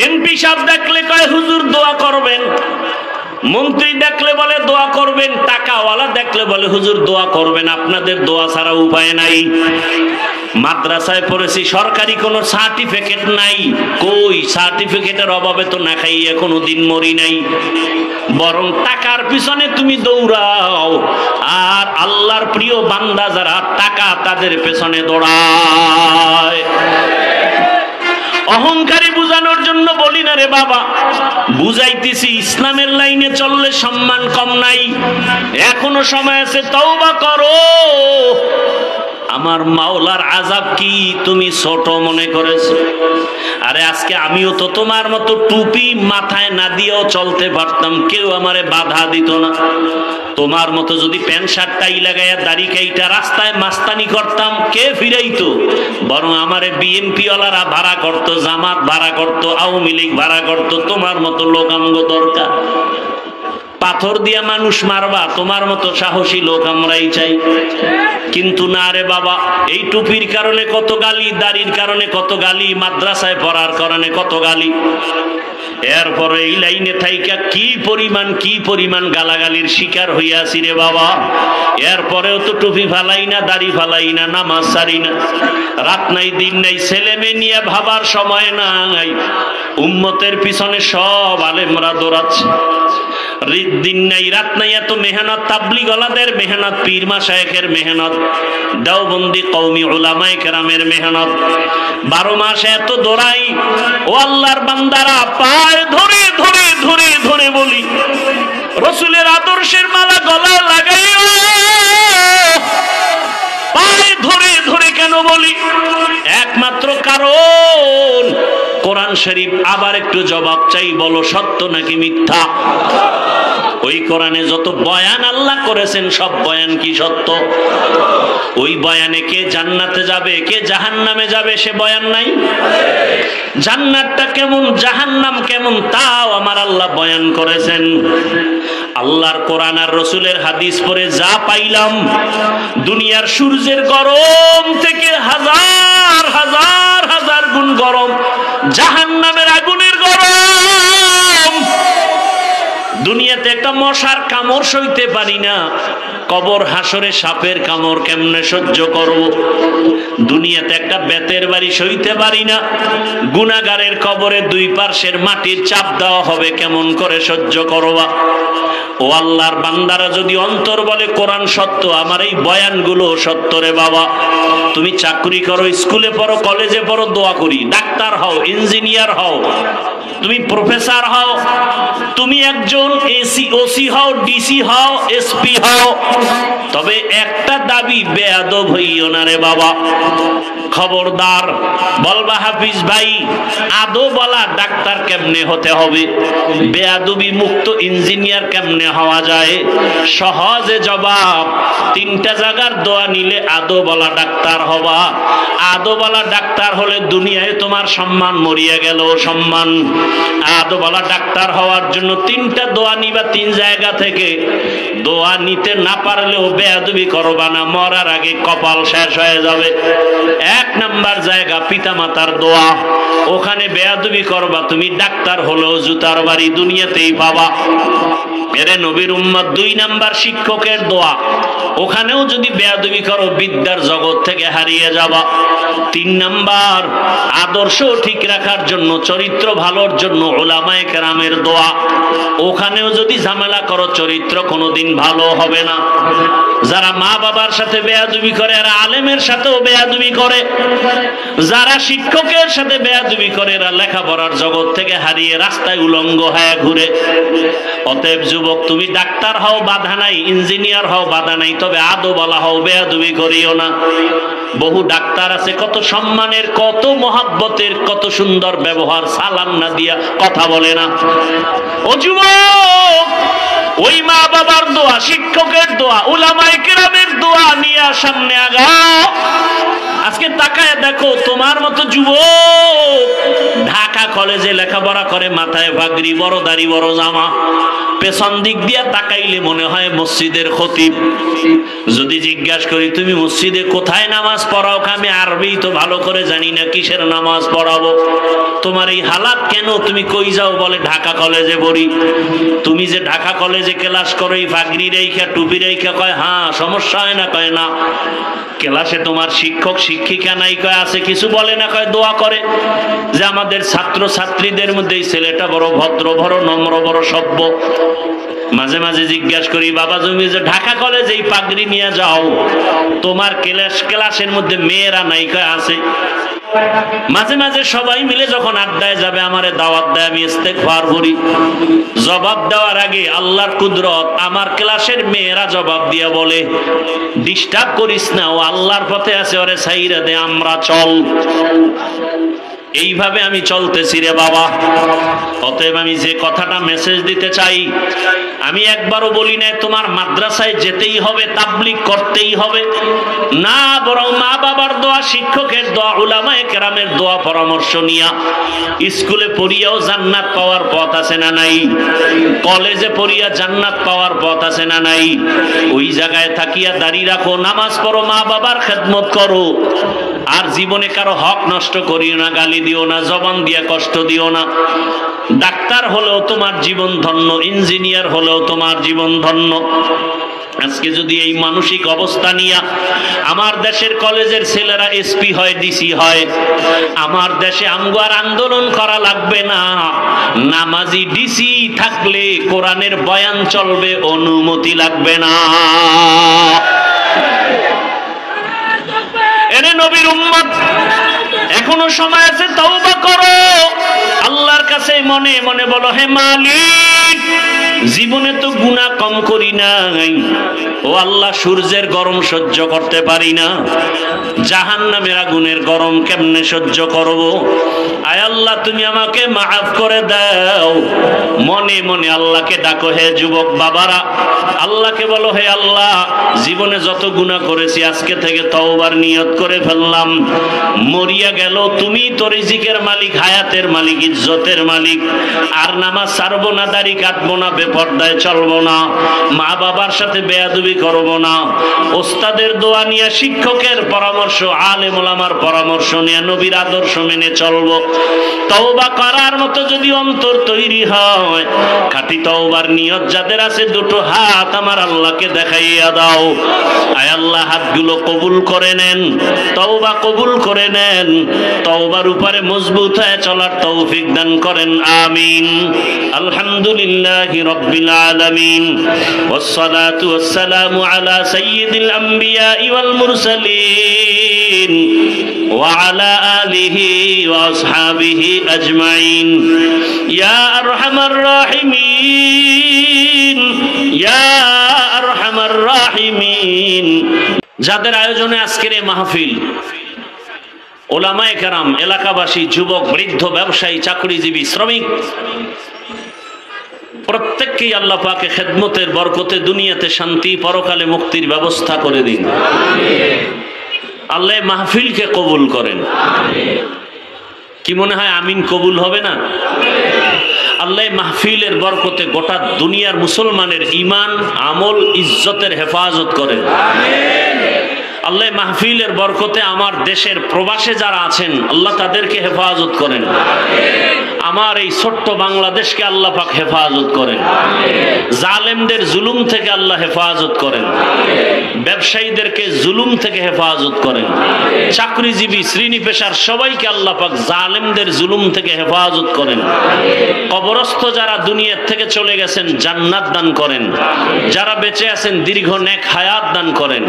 এমপি সাহেব দেখলে কয় হুজুর দোয়া করবেন, মন্ত্রী দেখলে বলে দোয়া করবেন, টাকাওয়ালা দেখলে বলে হুজুর দোয়া করবেন, আপনাদের দোয়া ছাড়া উপায় নাই। মাদ্রাসায় পড়েছি, সরকারি কোনো সার্টিফিকেট নাই, কই সার্টিফিকেটের অভাবে তো না খাইয়ে কোনো দিন মরি নাই। বরং টাকার পিছনে তুমি দৌড়াও, আর আল্লাহর প্রিয় বান্দা যারা টাকা তাদের পেছনে দৌড়ায়। দেখানোর জন্য বলি না রে বাবা, বুঝাইতেছি ইসলামের লাইনে চললে সম্মান কম নাই, এখনো সময় আছে, তওবা করো। আমার মাওলার আযাব কি তুমি ছোট মনে করেছো? আরে আজকে আমিও তো তোমার মতো টুপি মাথায় না দিয়েও চলতে পারতাম, কেউ আমারে বাধা দিত না। তোমার মতো যদি প্যান্ট শার্ট টাই লাগাইয়া দাড়ি কাইটা রাস্তায় মাস্তানি করতাম, কে ফিরাইতো? বরং আমারে বিএনপি ওয়ালারা ভাড়া করতো, জামাত ভাড়া করতো, আওয়ামী লীগ ভাড়া করতো। তোমার মতো লোক আমগো দরকার। পাথর দিয়া মানুষ মারবা, তোমার মতো সাহসী লোক আমরাই চাই। কিন্তু না রে বাবা, এই টুপির কারণে কত গালি, দাড়ির কারণে কত গালি, মাদ্রাসায় পড়ার কারণে কত গালি। এরপরে এই লাইনে থাইকা কি পরিমাণ গালাগালির শিকার হইয়াছি রে বাবা। এরপরেও তো টুপি ফালাই না, দাড়ি ফালাই না, নামাজ ছাড়ি না। রাত নাই দিন নাই, ছেলে মেয়ে নিয়ে ভাবার সময় নাই। উম্মতের পিছনে সব আলেমরা দৌড়াচ্ছে, দিন নাই রাত নাই, এত মেহনত, তাবলীগ ওয়ালাদের মেহনত, পীর মাশায়েখের মেহনত, দেওবন্দি কওমি উলামায়ে কেরামের মেহনত। 12 মাস এত দৌড়াই। ও আল্লাহর বান্দারা, পায়ে ধরে ধরে ধরে ধরে বলি, রাসূলের আদর্শের মালা গলায় লাগাইও। পায়ে ধরে ধরে কেন বলি? একমাত্র কারণ কোরআন শরীফ। আবার একটু জবাব চাই, বলো সত্য নাকি মিথ্যা? ওই কোরআনে যত বয়ান আল্লাহ করেছেন, সব বয়ান কি সত্য? ওই বয়ানে কে জান্নাতে যাবে, কে জাহান্নামে যাবে, সে বয়ান নাই? জান্নাতটা কেমন, জাহান্নাম কেমন, তাও আমার আল্লাহ বয়ান করেছেন। আল্লাহর কোরআন আর রাসূলের হাদিস পড়ে যা পাইলাম, দুনিয়ার সূর্যের গরম থেকে হাজার হাজার হাজার গুণ গরম জাহান্নামের আগুনের গরম। দুনিয়াতে একটা মশার কামড় সইতে পারি না, কবর হাসরে সাপের কামড় কেমনে সহ্য করব? দুনিয়াতে একটা বেতের বাড়ি সইতে পারি না, গুনাহগারের কবরে দুই পার্শ্বের মাটির চাপ দেওয়া হবে, কেমন করে সহ্য করবা? ও আল্লাহর বান্দারা, যদি অন্তর বলে কোরআন সত্য, আমার এই বয়ানগুলো সত্য রে বাবা। তুমি চাকরি করো, স্কুলে পড়ো, কলেজে পড়ো, দোয়া করি, ডাক্তার হও, ইঞ্জিনিয়ার হও, তুমি প্রফেসর হও, তুমি একজন ওসি হও, ডিসি হও, এসপি হও, তবে একটা দাবি, বেয়াদব হইও না রে বাবা। খবরদার। বলবা হাফিজ ভাই, আদো বলা ডাক্তার কেমনে হতে হবে, বেয়াদবি মুক্ত ইঞ্জিনিয়ার কেমনে হওয়া যায়? সহজে জবাব, 3টা জায়গার দোয়া নিলে আদো বলা ডাক্তার হবা। আদো বলা ডাক্তার হলে দুনিয়ায় তোমার সম্মান মরিয়া গেল সম্মান। আদো বলা ডাক্তার হওয়ার জন্য 3টা দোয়া নিবা, 3 জায়গা থেকে। দোয়া নিতে না পারলেও বেয়াদবি করবা না, মরার আগে কপাল শেষ হয়ে যাবে। 1 নাম্বার জায়গা পিতা মাতার দোয়া, ওখানে বেয়াদবি করবা, তুমি ডাক্তার হলেও জুতার বাড়ি দুনিয়াতেই পাবা। এরে নবীর উম্মত। 2 নাম্বার শিক্ষকের দোয়া, ওখানেও যদি বেয়াদবি করো বিদ্যার জগৎ থেকে হারিয়ে যাবা। 3 নাম্বার আদর্শ ঠিক রাখার জন্য, চরিত্র ভালোর জন্য উলামায়ে কেরামের দোয়া, ওখানেও যদি ঝামেলা করো চরিত্র কোনোদিন ভালো হবে না। যারা মা বাবার সাথে বেয়াদবি করে, এরা আলেমের সাথেও বেয়াদবি করে। যারা শিক্ষকের সাথে বেয়াদবি করে, এরা লেখাপড়ার জগৎ থেকে হারিয়ে রাস্তায় উলঙ্গ হয়ে ঘুরে। অতএব যুবক, তুমি ডাক্তার হও বাধা নাই, ইঞ্জিনিয়ার হও বাধা নাই, তবে আদো বলা হও, বেয়াদবি করিও না। বহু ডাক্তার আছে কত সম্মানের, কত মহাব্বতের, কত সুন্দর ব্যবহার, সালাম না দিয়া কথা বলে না। ও যুবক, ওই মা বাবার দোয়া, শিক্ষকের দোয়া, উলামায়ে কেরামের দোয়া নিয়ে সামনে আগাও। আজকে তাকায় দেখো, তোমার মতো যুবক ঢাকা কলেজে লেখাপড়া করে, মাথায় পাগড়ি, বড় দাড়ি, বড় জামা, পেছন দিক দিয়ে তাকাইলে মনে হয় মসজিদের খতিব। যদি জিজ্ঞাসা করি তুমি মসজিদে কোথায় নামাজ পড়াও, আমি আরবি তো ভালো করে জানি না, কিসের নামাজ পড়াবো? তোমার এই হালাত কেন? তুমি কই যাও? বলে ঢাকা কলেজে পড়ি। তুমি যে ঢাকা কলেজে ক্লাস করো, এই পাগড়ি রেখা, টুপি রেখা, কয় হ্যাঁ, সমস্যা হয় না? কয় না। ক্লাসে তোমার শিক্ষক শিক্ষিকা নাই? কয় আছে। কিছু বলে না? কয় দোয়া করে যে আমাদের ছাত্র ছাত্রীদের মধ্যে এই ছেলেটা বড় ভদ্র, বড় নম্র, বড় সভ্য। মাঝে মাঝে জিজ্ঞাসা করি, বাবা তুমি যে ঢাকা কলেজে এই পাগড়ি নিয়ে যাও, তোমার ক্লাসের মধ্যে মেয়েরা নাই? কয় আছে। মাঝে মাঝে সবাই মিলে যখন আড্ডায় যাবে আমারে দাওয়াত দেয়, আমি ইস্তেগফার করি। জবাব দেওয়ার আগে আল্লাহর কুদরত, আমার ক্লাসের মেয়েরা জবাব দিয়া বলে, ডিস্টার্ব করিস না, ও আল্লাহর পথে আছে, ওরে ছাইরা দে, আমরা চল। এইভাবে আমি চলতেছি রে বাবা। অতএব আমি যে কথাটা মেসেজ দিতে চাই, আমি একবারও বলি না তোমার মাদ্রাসায় যেতেই হবে, তাবলীগ করতেই হবে না, বরং মা বাবার দোয়া, শিক্ষকের দোয়া, উলামায়ে কেরামের দোয়া পরামর্শ নিয়া স্কুলে পড়িয়াও জান্নাত পাওয়ার পথ আছে না নাই? কলেজে পড়িয়া জান্নাত পাওয়ার পথ আছে না নাই? ওই জায়গায় থাকিয়া দাঁড়িয়ে রাখো, নামাজ পড়ো, মা বাবার খেদমত করো, আর জীবনে কারো হক নষ্ট করিও না, গালি দিও না, জবান দিয়া কষ্ট দিও না। ডাক্তার হলেও তোমার জীবন ধন্য, ইঞ্জিনিয়ার হলেও তোমার জীবন ধন্য। আজকে যদি এই মানসিক অবস্থা নিয়ে আমার দেশের কলেজের ছেলেরা এসপি হয়, ডিসি হয়, আমার দেশে আমগো আর আন্দোলন করা লাগবে না। নামাজি ডিসি থাকলে কোরআনের বয়ান চলবে, অনুমতি লাগবে না। এরে নবীর উম্মত, এখনো সময় আছে, তওবা করো। আল্লাহর কাছে মনে মনে বলো, হে মালিক, জীবনে তো গুনাহ কম করি নাই, ও আল্লাহ, সূর্যের গরম সহ্য করতে পারি না, জাহান্নামের আগুনের গরম কেমনে সহ্য করব? আয় আল্লাহ, তুমি আমাকে মাফ করে দাও। মনে মনে আল্লাহকে ডাকো। হে যুবক বাবারা, আল্লাহকে বলো, হে আল্লাহ, জীবনে যত গুনাহ করেছি আজকে থেকে তওবার নিয়ত করে ফেললাম। মরিয়া গেল, তুমি তো রিজিকের মালিক, হায়াতের মালিক, ইজ্জতের মালিক। আর নামাজ ছাড়বো না, দাড়ি কাটবো না, বেপরদায় চলবো না, মা বাবার সাথে বেয়াদবি করবো না, ওস্তাদের দোয়া নিয়ে, শিক্ষকের পরামর্শ, আলেম ওলামার পরামর্শ নিয়ে নবীর আদর্শ মেনে চলবো। তওবা করার মতো যদি অন্তর তৈরি হয়, খাঁটি তওবার নিয়ত যাদের আছে, দুটো হাত আমার আল্লাহকে দেখাইয়া দাও। আয় আল্লাহ, হাতগুলো কবুল করে নেন, তওবা কবুল করে নেন, তওবার উপরে মজবুত হয়ে চলার তৌফিক দান করেন, আমিন। আলহামদুলিল্লাহি রাব্বিল আলামিন, ওয়াসসালাতু ওয়াসসালামু আলা সাইয়্যিদিল আমবিয়া ওয়াল মুরসালিন ওয়া আলা আলিহি ওয়া আসহাবিহি আজমাইন। ইয়া আরহামার রাহিমিন, ইয়া আরহামার রাহিমিন। যাদের আয়োজনে আজকের এই মাহফিল, ওলামায়ে কেরাম, এলাকাবাসী, যুবক, বৃদ্ধ, ব্যবসায়ী, চাকরিজীবী, শ্রমিক, প্রত্যেককেই আল্লাহ পাকে খেদমতের বরকতে দুনিয়াতে শান্তি, পরকালে মুক্তির ব্যবস্থা করে দিন। আল্লাহ মাহফিলকে কবুল করেন। কি মনে হয় আমিন কবুল হবে না? আল্লাহ মাহফিলের বরকতে গোটা দুনিয়ার মুসলমানের ঈমান, আমল, ইজ্জতের হেফাজত করেন। আল্লাহ মাহফিলের বরকতে আমার দেশের প্রবাসে যারা আছেন, আল্লাহ তাদেরকে হেফাজত করেন। আমার এই ছোট্ট বাংলাদেশকে আল্লাহ পাক হেফাজত করেন। জালেমদের জুলুম থেকে আল্লাহ হেফাজত করেন। ব্যবসায়ীদেরকে জুলুম থেকে হেফাজত করেন। চাকরিজীবী, শ্রেণী পেশার সবাইকে আল্লাহ পাক জালেমদের জুলুম থেকে হেফাজত করেন। কবরস্থ যারা দুনিয়ার থেকে চলে গেছেন, জান্নাত দান করেন। যারা বেঁচে আছেন, দীর্ঘ নেক হায়াত দান করেন।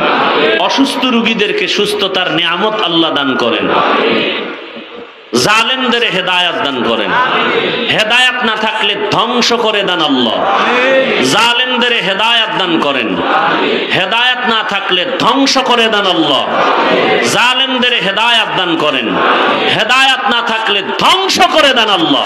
অসুস্থ রোগীদেরকে সুস্থতার নিয়ামত আল্লাহ দান করেন। জালেমদের হেদায়াত দান করেন। হেদায়াত না থাকলে ধ্বংস করে দেন আল্লাহ। জালেমদের হেদায়াত দান করেন। হেদায়াত না থাকলে ধ্বংস করে দেন আল্লাহ। জালেমদের হেদায়াত দান করেন। হেদায়াত না থাকলে ধ্বংস করে দেন আল্লাহ।